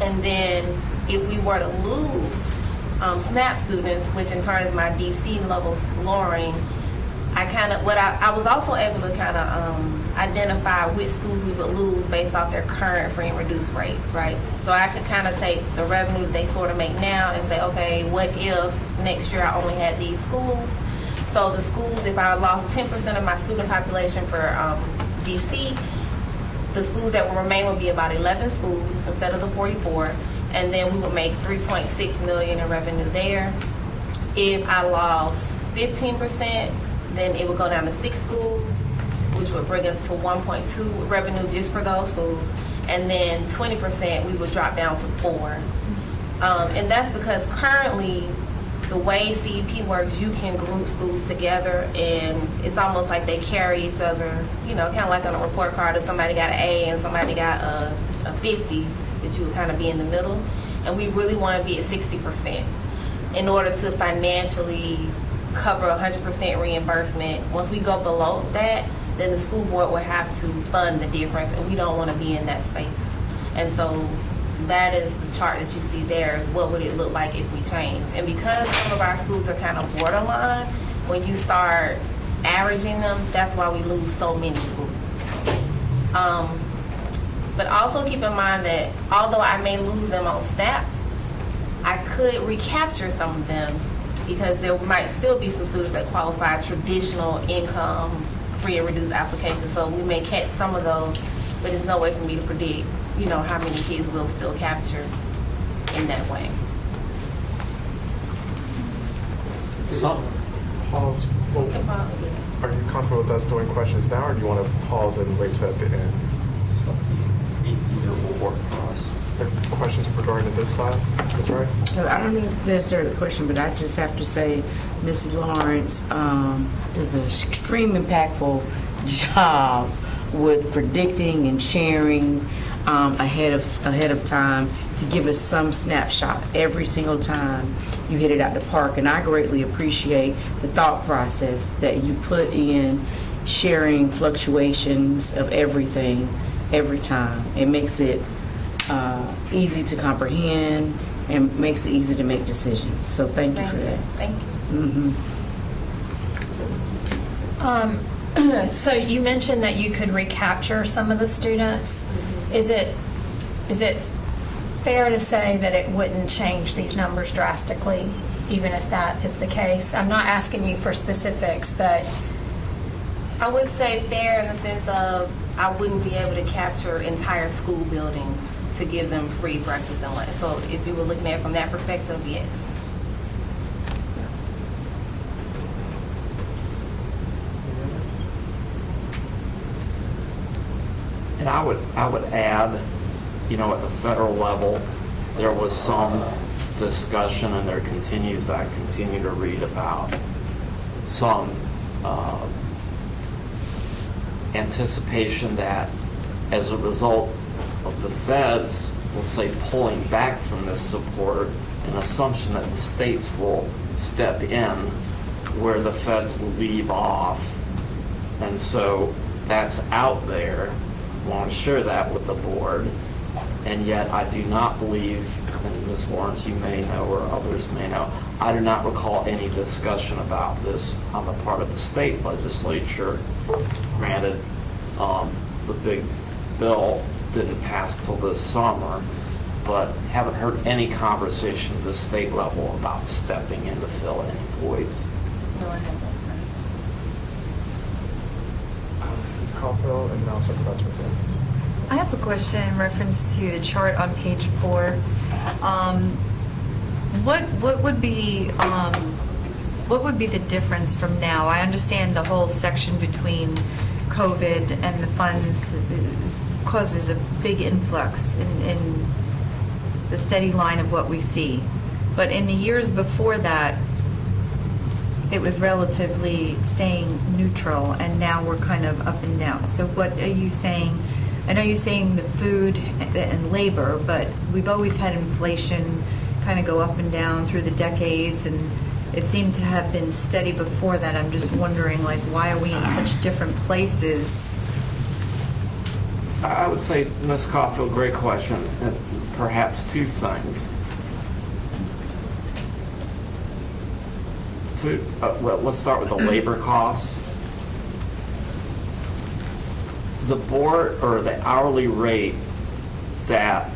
And then if we were to lose SNAP students, which in turn is my DC levels lowering, I was also able to kind of identify which schools we would lose based off their current free and reduced rates, right? So I could kind of take the revenue they sort of make now and say, okay, what if next year I only had these schools? So the schools, if I lost 10% of my student population for DC, the schools that will remain would be about 11 schools instead of the 44, and then we would make $3.6 million in revenue there. If I lost 15%, then it would go down to 6 schools, which would bring us to 1.2 revenue just for those schools. And then 20%, we would drop down to 4. And that's because currently, the way CEP works, you can group schools together, and it's almost like they carry each other, you know, kind of like on a report card, if somebody got an A and somebody got a 50, that you would kind of be in the middle. And we really want to be at 60% in order to financially cover 100% reimbursement. Once we go below that, then the school board will have to fund the difference, and we don't want to be in that space. And so that is the chart that you see there, is what would it look like if we change. And because some of our schools are kind of borderline, when you start averaging them, that's why we lose so many schools. But also keep in mind that although I may lose them on SNAP, I could recapture some of them, because there might still be some students that qualify traditional income free and reduced applications. So we may catch some of those, but there's no way for me to predict, you know, how many kids we'll still capture in that way. Pause. Well, We can probably, are you comfortable with us doing questions now, or do you want to pause and wait till at the end? Either will work for us. Are there questions regarding this slide, Ms. Rice? No, I don't know if it's necessarily a question, but I just have to say, Mrs. Lawrence does an extremely impactful job with predicting and sharing ahead of time to give us some snapshot every single time you hit it out the park. And I greatly appreciate the thought process that you put in sharing fluctuations of everything every time. It makes it easy to comprehend and makes it easy to make decisions. So thank you for that. Thank you. So you mentioned that you could recapture some of the students. Is it fair to say that it wouldn't change these numbers drastically, even if that is the case? I'm not asking you for specifics, but I would say fair in the sense of I wouldn't be able to capture entire school buildings to give them free breakfast and lunch. So if you were looking at it from that perspective, yes. And I would add, at the federal level, there was some discussion, and there continues, I continue to read about some anticipation that as a result of the feds, we'll say, pulling back from this support, an assumption that the states will step in where the feds leave off. And so that's out there. I want to share that with the board. And yet I do not believe, and Ms. Lawrence, you may know, or others may know, I do not recall any discussion about this on the part of the state legislature. Granted, the big bill didn't pass till this summer, but haven't heard any conversation at the state level about stepping in to fill any voids. No, I haven't. Ms. Caulfield, and then I'll circle back to Ms. Andrews. I have a question in reference to the chart on page 4. What would be the difference from now? I understand the whole section between COVID and the funds causes a big influx in the steady line of what we see. But in the years before that, it was relatively staying neutral, and now we're kind of up and down. So what are you saying? I know you're saying the food and labor, but we've always had inflation kind of go up and down through the decades, and it seemed to have been steady before that. I'm just wondering, why are we in such different places? I would say, Ms. Caulfield, great question, and perhaps two things. Food, well, let's start with the labor costs. The board, or the hourly rate that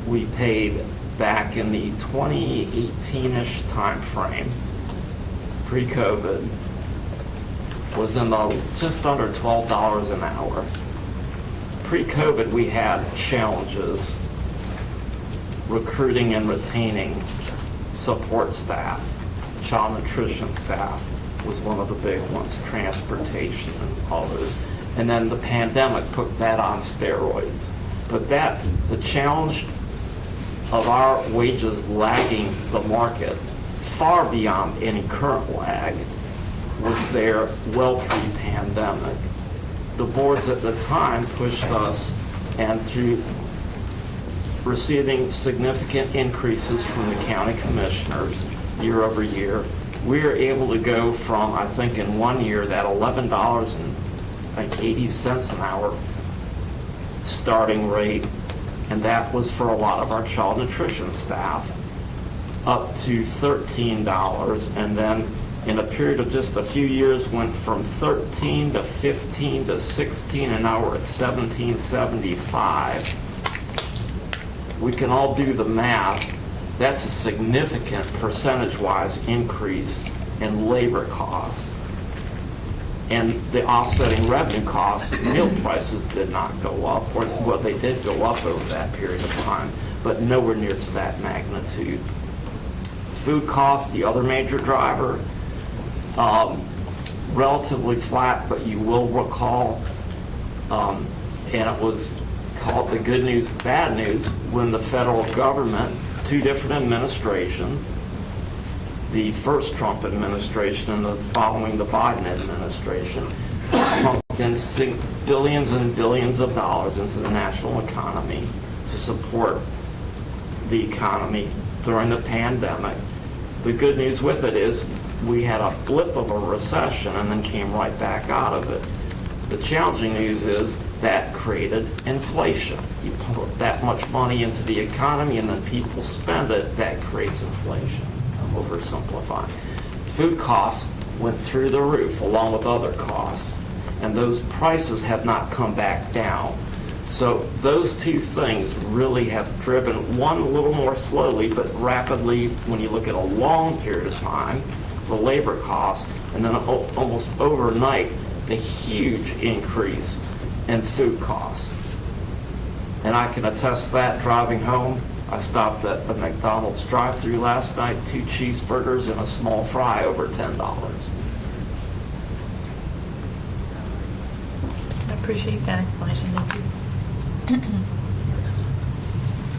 we paid back in the 2018-ish timeframe, pre-COVID, was in the just under $12 an hour. Pre-COVID, we had challenges recruiting and retaining support staff. Child nutrition staff was one of the big ones, transportation and others. And then the pandemic put that on steroids. But the challenge of our wages lagging the market far beyond any current lag was there well pre-pandemic. The boards at the time pushed us, and through receiving significant increases from the county commissioners year over year, we were able to go from, I think in one year, that $11.80 an hour starting rate, and that was for a lot of our child nutrition staff, up to $13, and then in a period of just a few years went from 13 to 15 to 16, and now we're at $17.75. We can all do the math. That's a significant percentage-wise increase in labor costs. And the offsetting revenue costs, meal prices did not go up, or well, they did go up over that period of time, but nowhere near to that magnitude. Food costs, the other major driver, relatively flat, but you will recall, and it was called the good news, bad news, when the federal government, two different administrations, the first Trump administration and the following the Biden administration, pumped in in billions and billions of dollars into the national economy to support the economy during the pandemic. The good news with it is we had a blip of a recession and then came right back out of it. The challenging news is that created inflation. You put that much money into the economy and then people spend it, that creates inflation. I'm oversimplifying. Food costs went through the roof along with other costs, and those prices have not come back down. So those two things really have driven, one a little more slowly, but rapidly when you look at a long period of time, the labor costs, and then almost overnight, the huge increase in food costs. And I can attest that driving home. I stopped at the McDonald's drive-thru last night, 2 cheeseburgers and a small fry, over $10. I appreciate that explanation, thank you.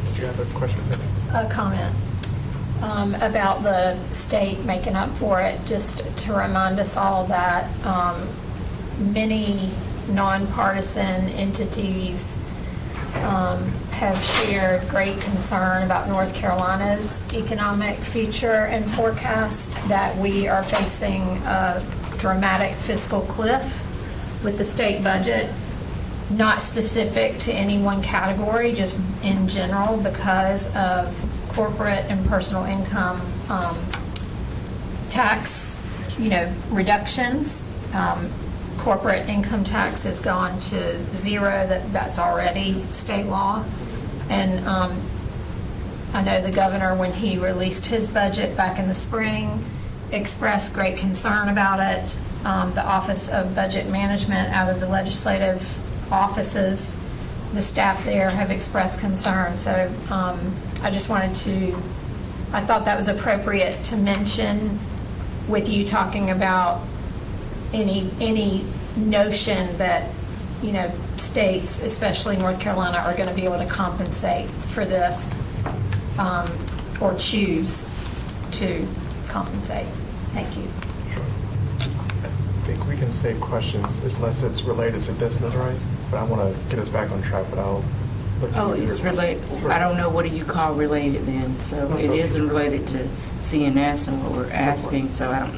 Did you have a question, Cindy? A comment about the state making up for it, just to remind us all that many nonpartisan entities have shared great concern about North Carolina's economic future and forecast, that we are facing a dramatic fiscal cliff with the state budget, not specific to any one category, just in general because of corporate and personal income tax, reductions. Corporate income tax has gone to 0. That's already state law. And I know the governor, when he released his budget back in the spring, expressed great concern about it. The Office of Budget Management out of the legislative offices, the staff there have expressed concern. So I just wanted I thought that was appropriate to mention with you talking about any notion that, states, especially North Carolina, are going to be able to compensate for this or choose to compensate. Thank you. Sure. I think we can save questions unless it's related to this, Ms. Rice, but I want to get us back on track, but I'll look to Oh, you. it's related, I don't know, what do you call related then? So it isn't related to CNS and what we're asking, so I don't.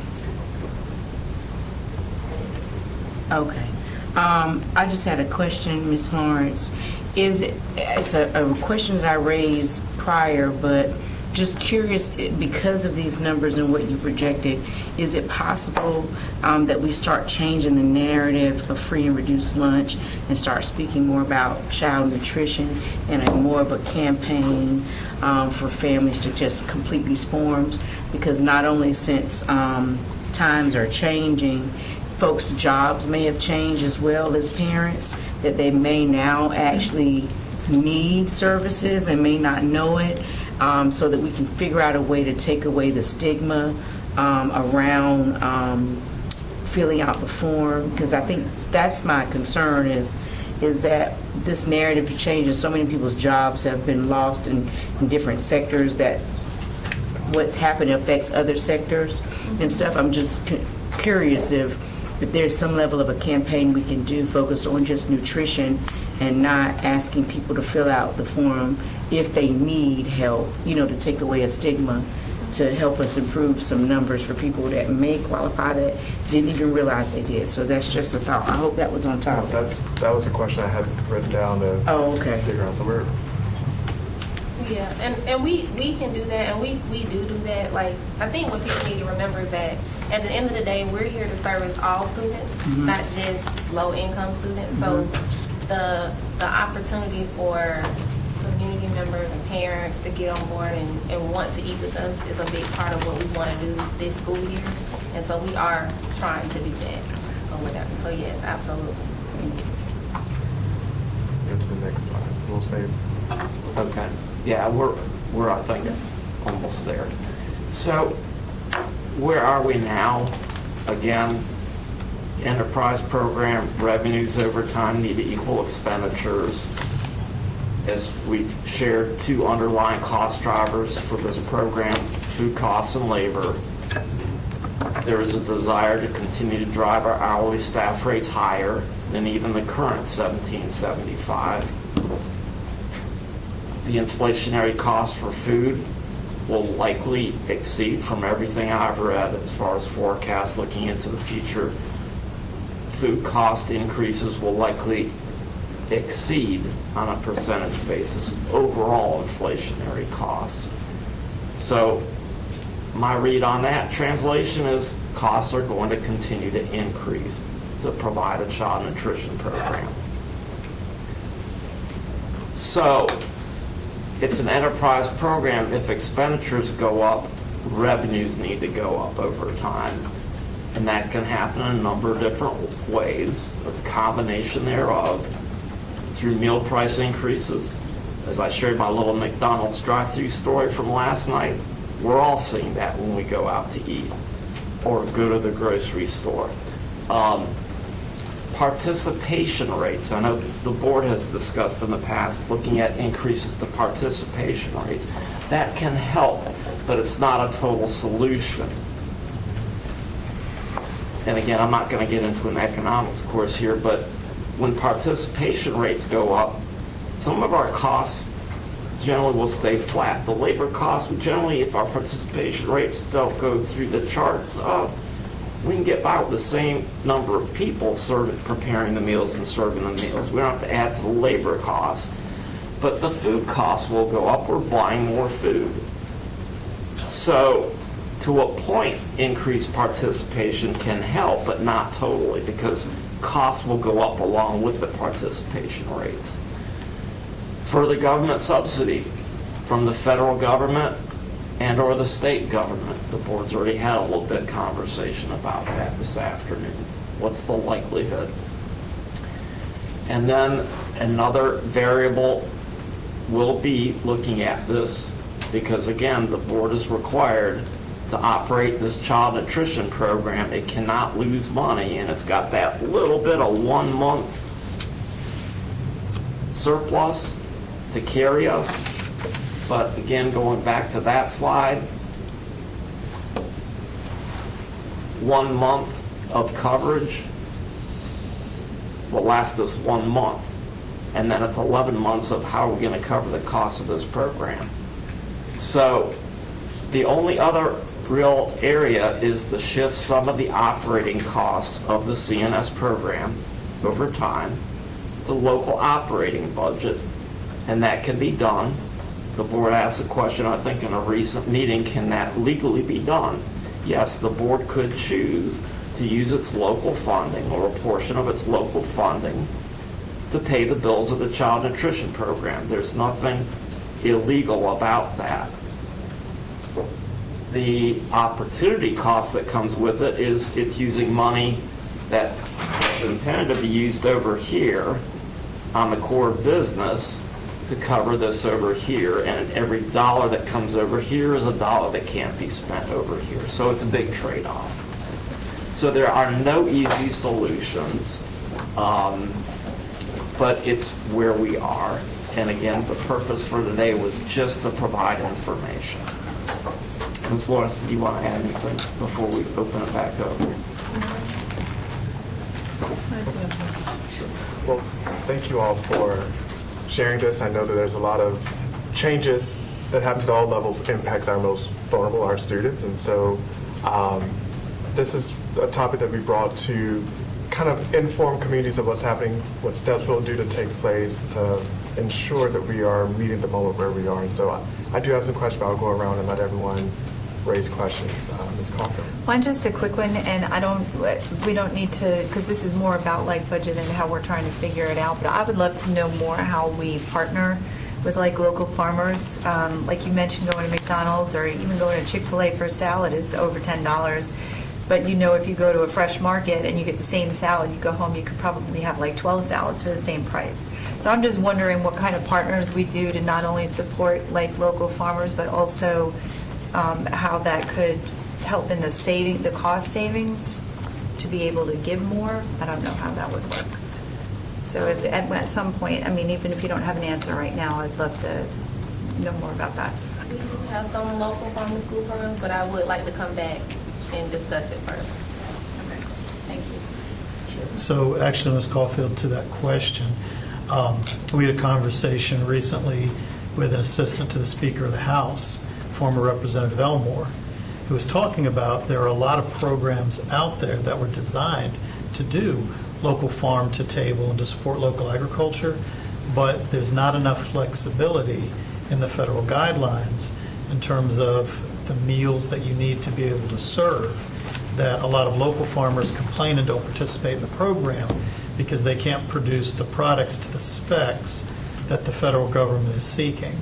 Okay. I just had a question, Ms. Lawrence. It's a question that I raised prior, but just curious, because of these numbers and what you projected, is it possible that we start changing the narrative of free and reduced lunch and start speaking more about child nutrition and more of a campaign for families to just complete these forms? Because not only since times are changing, folks' jobs may have changed as well as parents, that they may now actually need services and may not know it, so that we can figure out a way to take away the stigma around filling out the form. Because I think that's my concern is that this narrative changes. So many people's jobs have been lost in different sectors, that what's happened affects other sectors and stuff. I'm just curious if there's some level of a campaign we can do focused on just nutrition and not asking people to fill out the form if they need help, to take away a stigma, to help us improve some numbers for people that may qualify that didn't even realize they did. So that's just a thought. I hope that was on top. That was a question I had written down to okay. figure out. So we're Yeah, and we can do that, and we do that. Like, I think what people need to remember is that at the end of the day, we're here to service all students, not just low-income students. So the opportunity for community members and parents to get on board and want to eat with us is a big part of what we want to do this school year. And so we are trying to do that or whatever. So yes, absolutely. Thank you. go to the next slide. We'll save. Okay. Yeah, we're I think almost there. So where are we now? Again, enterprise program revenues over time need to equal expenditures. As we've shared, two underlying cost drivers for this program, food costs and labor. there is a desire to continue to drive our hourly staff rates higher than even the current $17.75. The inflationary cost for food will likely exceed, from everything I've read as far as forecasts looking into the future, food cost increases will likely exceed on a percentage basis overall inflationary costs. So my read on that translation is costs are going to continue to increase to provide a child nutrition program. So it's an enterprise program. If expenditures go up, revenues need to go up over time. And that can happen in a number of different ways, a combination thereof, through meal price increases. As I shared my little McDonald's drive-through story from last night, we're all seeing that when we go out to eat or go to the grocery store. Participation rates. I know the board has discussed in the past looking at increases to participation rates. That can help, but it's not a total solution. And again, I'm not going to get into an economics course here, but when participation rates go up, some of our costs generally will stay flat. The labor costs, generally, if our participation rates don't go through the charts up, we can get by with the same number of people preparing the meals and serving the meals. We don't have to add to the labor costs. But the food costs will go up. We're buying more food. So to a point, increased participation can help, but not totally, because costs will go up along with the participation rates. Further government subsidies from the federal government and or the state government. The board's already had a little bit of conversation about that this afternoon. What's the likelihood? And then another variable will be looking at this, because again, the board is required to operate this child nutrition program. It cannot lose money, and it's got that little bit of 1 month surplus to carry us. But again, going back to that slide, 1 month of coverage will last us 1 month. And then it's 11 months of how we're going to cover the cost of this program. So the only other real area is to shift some of the operating costs of the CNS program over time, the local operating budget, and that can be done. The board asked a question, I think, in a recent meeting, can that legally be done? Yes, the board could choose to use its local funding or a portion of its local funding to pay the bills of the child nutrition program. There's nothing illegal about that. The opportunity cost that comes with it is it's using money that is intended to be used over here on the core business to cover this over here, and every dollar that comes over here is a dollar that can't be spent over here. So it's a big trade-off. So there are no easy solutions, but it's where we are. And again, the purpose for today was just to provide information. Ms. Lawrence, do you want to add anything before we open it back up? Well, thank you all for sharing this. I know that there's a lot of changes that happen at all levels, impacts our most vulnerable, our students. And so this is a topic that we brought to kind of inform communities of what's happening, what steps we'll do to take place to ensure that we are meeting the moment where we are. And so I do have some questions, but I'll go around and let everyone raise questions. Ms. Coughlin. One, just a quick one, and we don't need to, because this is more about like budget and how we're trying to figure it out, but I would love to know more how we partner with like local farmers. Like you mentioned, going to McDonald's or even going to Chick-fil-A for a salad is over $10. But you know, if you go to a fresh market and you get the same salad, you go home, you could probably have like 12 salads for the same price. So I'm just wondering what kind of partners we do to not only support like local farmers, but also how that could help in the cost savings to be able to give more. I don't know how that would work. So if, at some point, I mean, even if you don't have an answer right now, I'd love to know more about that. We do have some local farm school programs, but I would like to come back and discuss it further. Okay, thank you. So actually, Ms. Caulfield, to that question, we had a conversation recently with an assistant to the Speaker of the House, former Representative Elmore, who was talking about there are a lot of programs out there that were designed to do local farm to table and to support local agriculture, but there's not enough flexibility in the federal guidelines in terms of the meals that you need to be able to serve, that a lot of local farmers complain and don't participate in the program because they can't produce the products to the specs that the federal government is seeking.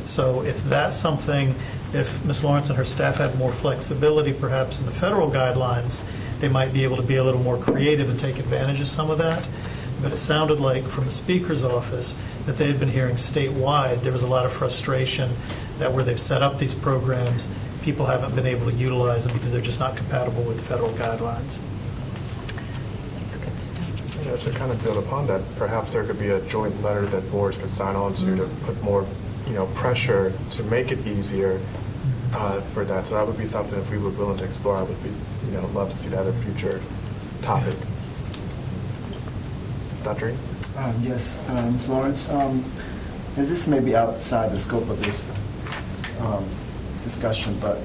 So if that's something, if Ms. Lawrence and her staff had more flexibility perhaps in the federal guidelines, they might be able to be a little more creative and take advantage of some of that. But it sounded like from the Speaker's office that they had been hearing statewide, there was a lot of frustration that where they've set up these programs, people haven't been able to utilize them because they're just not compatible with federal guidelines. You know, to kind of build upon that, perhaps there could be a joint letter that boards could sign on to put more, pressure to make it easier for that. So that would be something if we were willing to explore. I would be, love to see that a future topic. Dr. E? Yes, Ms. Lawrence, and this may be outside the scope of this discussion, but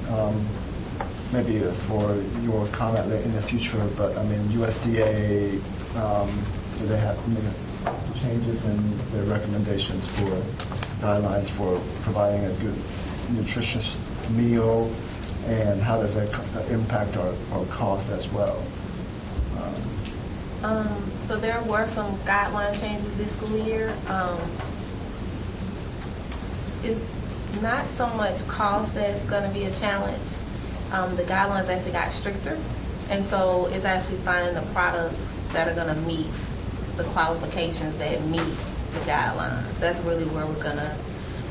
maybe for your comment in the future, but I mean, USDA, do they have changes in their recommendations for guidelines for providing a good nutritious meal, and how does that impact our cost as well? So there were some guideline changes this school year. It's not so much cost that's going to be a challenge. The guidelines actually got stricter, and so it's actually finding the products that are going to meet the qualifications that meet the guidelines. That's really where we're going to,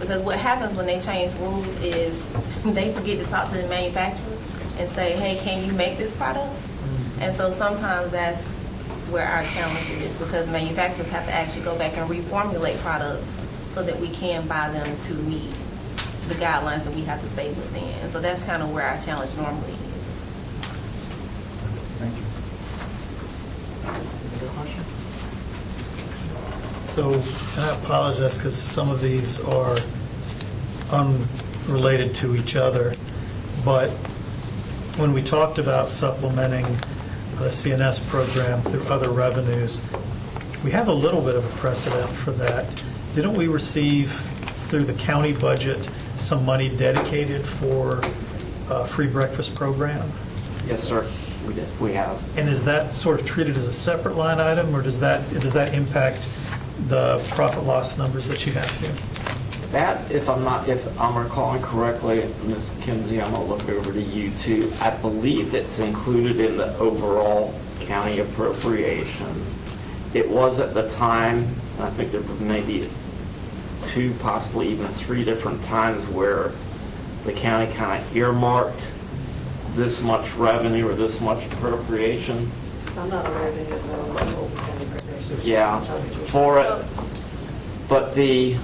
because what happens when they change rules is they forget to talk to the manufacturer and say, hey, can you make this product? And so sometimes that's where our challenge is, because manufacturers have to actually go back and reformulate products so that we can buy them to meet the guidelines that we have to stay within. And so that's kind of where our challenge normally is. Thank you. So, and I apologize because some of these are unrelated to each other, but when we talked about supplementing the CNS program through other revenues, we have a little bit of a precedent for that. Didn't we receive through the county budget some money dedicated for a free breakfast program? Yes, sir, we did. We have. And is that sort of treated as a separate line item, or does that impact the profit loss numbers that you have here? That, if I'm recalling correctly, Ms. Kinsey, I'm gonna look over to you too. I believe it's included in the overall county appropriation. It was at the time, and I think there may be 2, possibly even 3 different times where the county kind of earmarked this much revenue or this much appropriation. I'm not aware of any of the local county appropriations. Yeah, for it. But the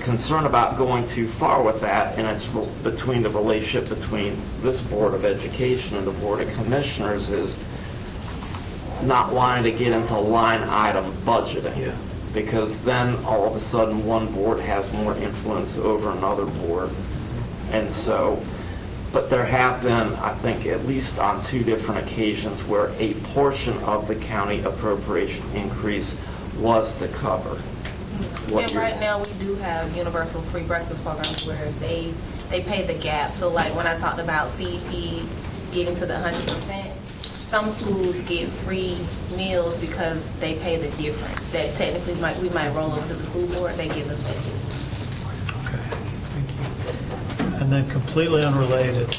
concern about going too far with that, and it's between the relationship between this Board of Education and the Board of Commissioners, is not wanting to get into line item budgeting. Yeah. Because then all of a sudden one board has more influence over another board. And so, but there have been, I think, at least on 2 different occasions where a portion of the county appropriation increase was to cover. And right now, we do have universal free breakfast programs where they pay the gap. So like when I talked about CEP getting to the 100%, some schools get free meals because they pay the difference. That technically we might roll over to the school board, they give us that difference. Okay, thank you. And then completely unrelated,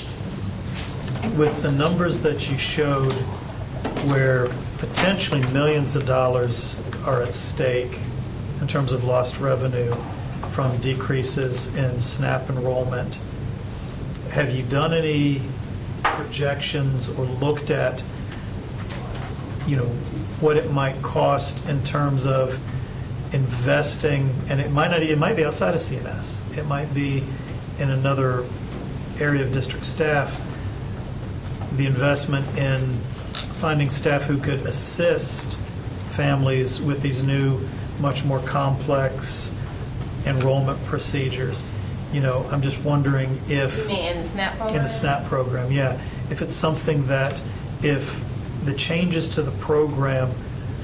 with the numbers that you showed where potentially millions of dollars are at stake in terms of lost revenue from decreases in SNAP enrollment, have you done any projections or looked at, what it might cost in terms of investing? And it might be outside of CNS. It might be in another area of district staff, the investment in finding staff who could assist families with these new, much more complex enrollment procedures. You know, I'm just wondering if... You mean in the SNAP program? In the SNAP program, yeah. If it's something that, if the changes to the program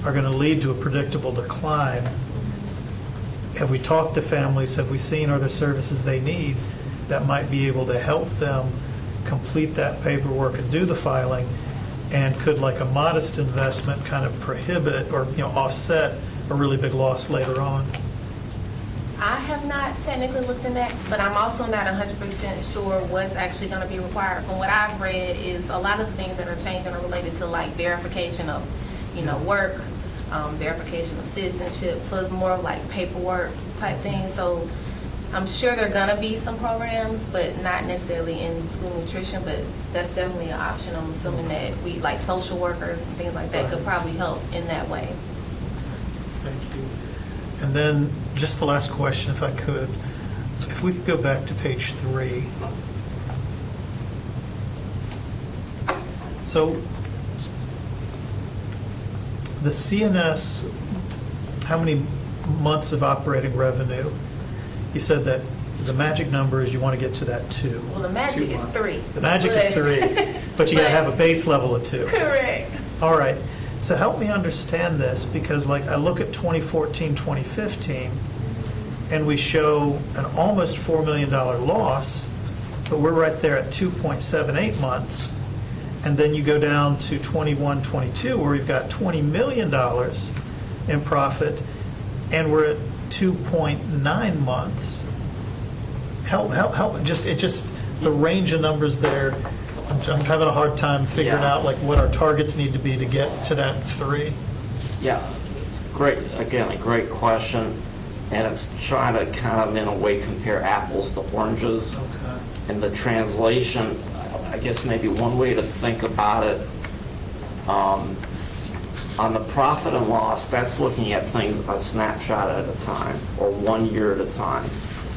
are going to lead to a predictable decline, have we talked to families, have we seen other services they need that might be able to help them complete that paperwork and do the filing? And could like a modest investment kind of prohibit or, you know, offset a really big loss later on? I have not technically looked in that, but I'm also not 100% sure what's actually going to be required. From what I've read is a lot of the things that are changing are related to like verification of, you know, work, verification of citizenship. So it's more of like paperwork type things. So I'm sure there are going to be some programs, but not necessarily in school nutrition, but that's definitely an option. I'm assuming that we, like social workers and things like that, could probably help in that way. Thank you. And then just the last question, if I could. If we could go back to page 3. So the CNS, how many months of operating revenue? You said that the magic number is you want to get to that 2. Well, the magic is 3. The magic is 3, but you got to have a base level of 2. Correct. All right. So help me understand this, because like I look at 2014, 2015, and we show an almost $4 million loss, but we're right there at 2.78 months. And then you go down to 21, 22, where we've got $20 million in profit, and we're at 2.9 months. Help, just the range of numbers there. I'm having a hard time figuring Yeah. out like what our targets need to be to get to that 3. Yeah, it's great, again, a great question, and it's trying to kind of, in a way, compare apples to oranges. Okay. And the translation, I guess maybe one way to think about it, on the profit and loss, that's looking at things a snapshot at a time, or 1 year at a time.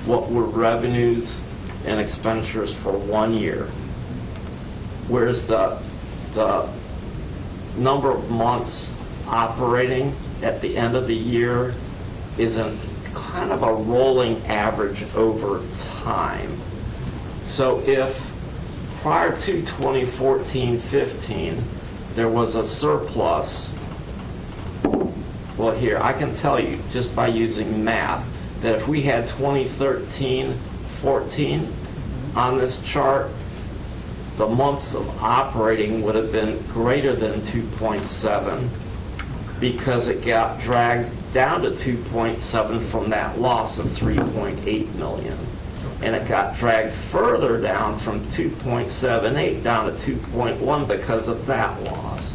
What were revenues and expenditures for 1 year? Whereas the number of months operating at the end of the year is a kind of a rolling average over time. So if prior to 2014-15 there was a surplus, well, here, I can tell you just by using math that if we had 2013-14 on this chart, the months of operating would have been greater than 2.7 because it got dragged down to 2.7 from that loss of 3.8 million. And it got dragged further down from 2.78 down to 2.1 because of that loss.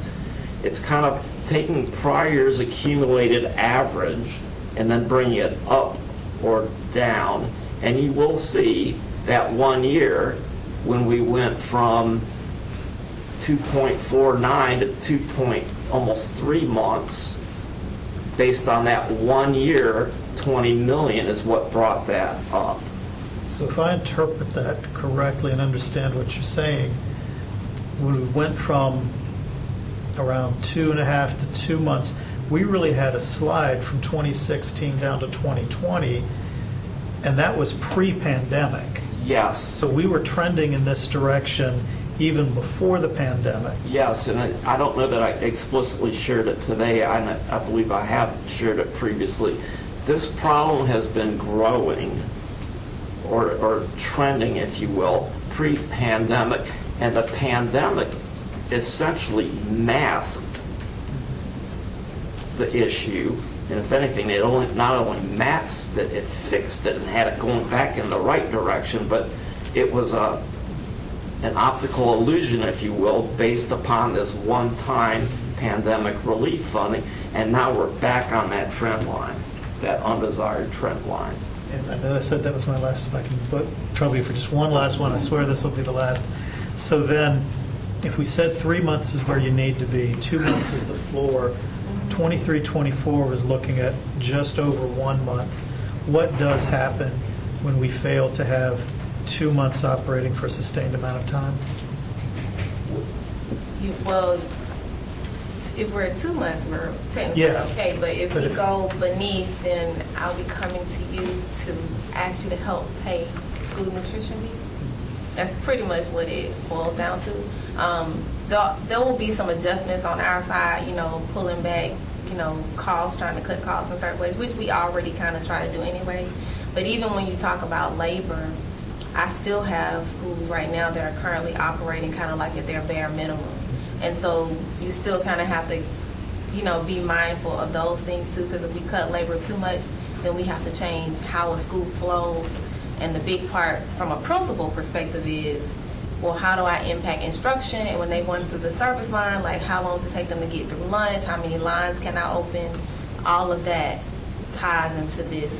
It's kind of taking prior year's accumulated average and then bringing it up or down. And you will see that 1 year, when we went from 2.49 to 2 almost 3 months, based on that 1 year, 20 million is what brought that up. So if I interpret that correctly and understand what you're saying, when we went from around 2.5 to 2 months, we really had a slide from 2016 down to 2020, and that was pre-pandemic. Yes. So we were trending in this direction even before the pandemic. Yes, and I don't know that I explicitly shared it today. I believe I have shared it previously. This problem has been growing or trending, if you will, pre-pandemic, and the pandemic essentially masked the issue. And if anything, it not only masked it, it fixed it and had it going back in the right direction, but it was an optical illusion, if you will, based upon this one-time pandemic relief funding, and now we're back on that trend line, that undesired trend line. And I know I said that was my last, if I can trouble you for just one last one, I swear this will be the last. So then, if we said 3 months is where you need to be, 2 months is the floor, 23-24 was looking at just over 1 month. What does happen when we fail to have 2 months operating for a sustained amount of time? well, if we're at 2 months, we're technically Yeah. okay, but if But we if- go beneath, then I'll be coming to you to ask you to help pay school nutrition needs. That's pretty much what it boils down to. There will be some adjustments on our side, pulling back, costs, trying to cut costs in certain ways, which we already kind of try to do anyway. But even when you talk about labor, I still have schools right now that are currently operating kind of like at their bare minimum. And so you still kind of have to, be mindful of those things too, because if we cut labor too much, then we have to change how a school flows. And the big part from a principal perspective is, well, how do I impact instruction? And when they're going through the service line, like how long does it take them to get through lunch? How many lines can I open? All of that ties into this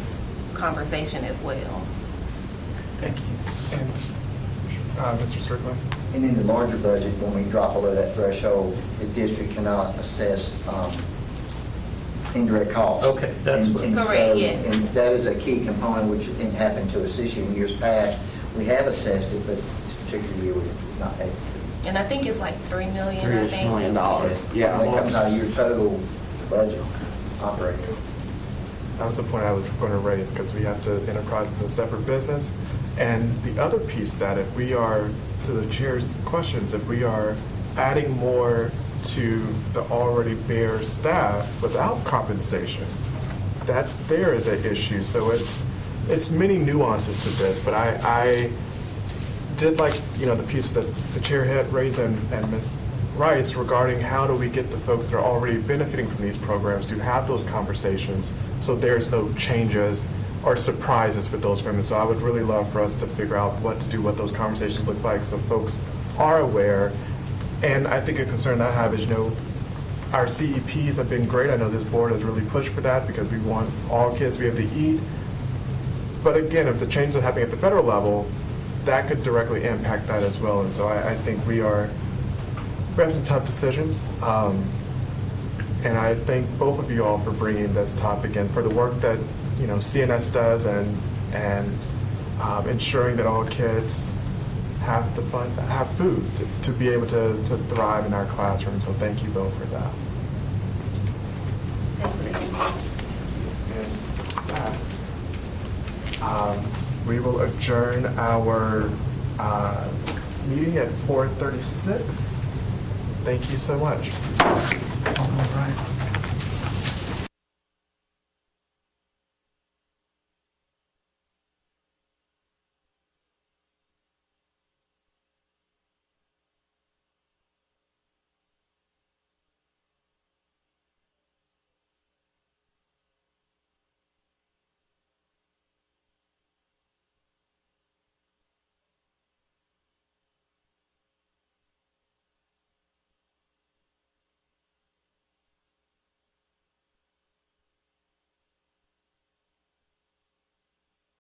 conversation as well. Thank you. And Mr. Strickland? And in the larger budget, when we drop below that threshold, the district cannot assess indirect costs. Okay, that's And- what- and Correct, so- yes. And that is a key component, which didn't happen to us this year. In years past, we have assessed it, but this particular year, we're not able to. And I think it's like $3 million, I $3 think. million. Yeah. That comes out of your total budget operating. That was the point I was going to raise, because we have to enterprise as a separate business. And the other piece of that, if we are, to the chair's questions, if we are adding more to the already bare staff without compensation, there is an issue. So it's many nuances to this, but I did like, the piece that the chair had raised and Ms. Rice regarding how do we get the folks that are already benefiting from these programs to have those conversations so there's no changes or surprises with those women. So I would really love for us to figure out what to do, what those conversations look like, so folks are aware. And I think a concern I have is, our CEPs have been great. I know this board has really pushed for that because we want all kids to be able to eat. But again, if the changes are happening at the federal level, that could directly impact that as well. And so I think we have some tough decisions. And I thank both of you all for bringing this topic in, for the work that CNS does and ensuring that all kids have food to be able to thrive in our classroom. So thank you both for that. And we will adjourn our meeting at 4:36. Thank you so much. All right.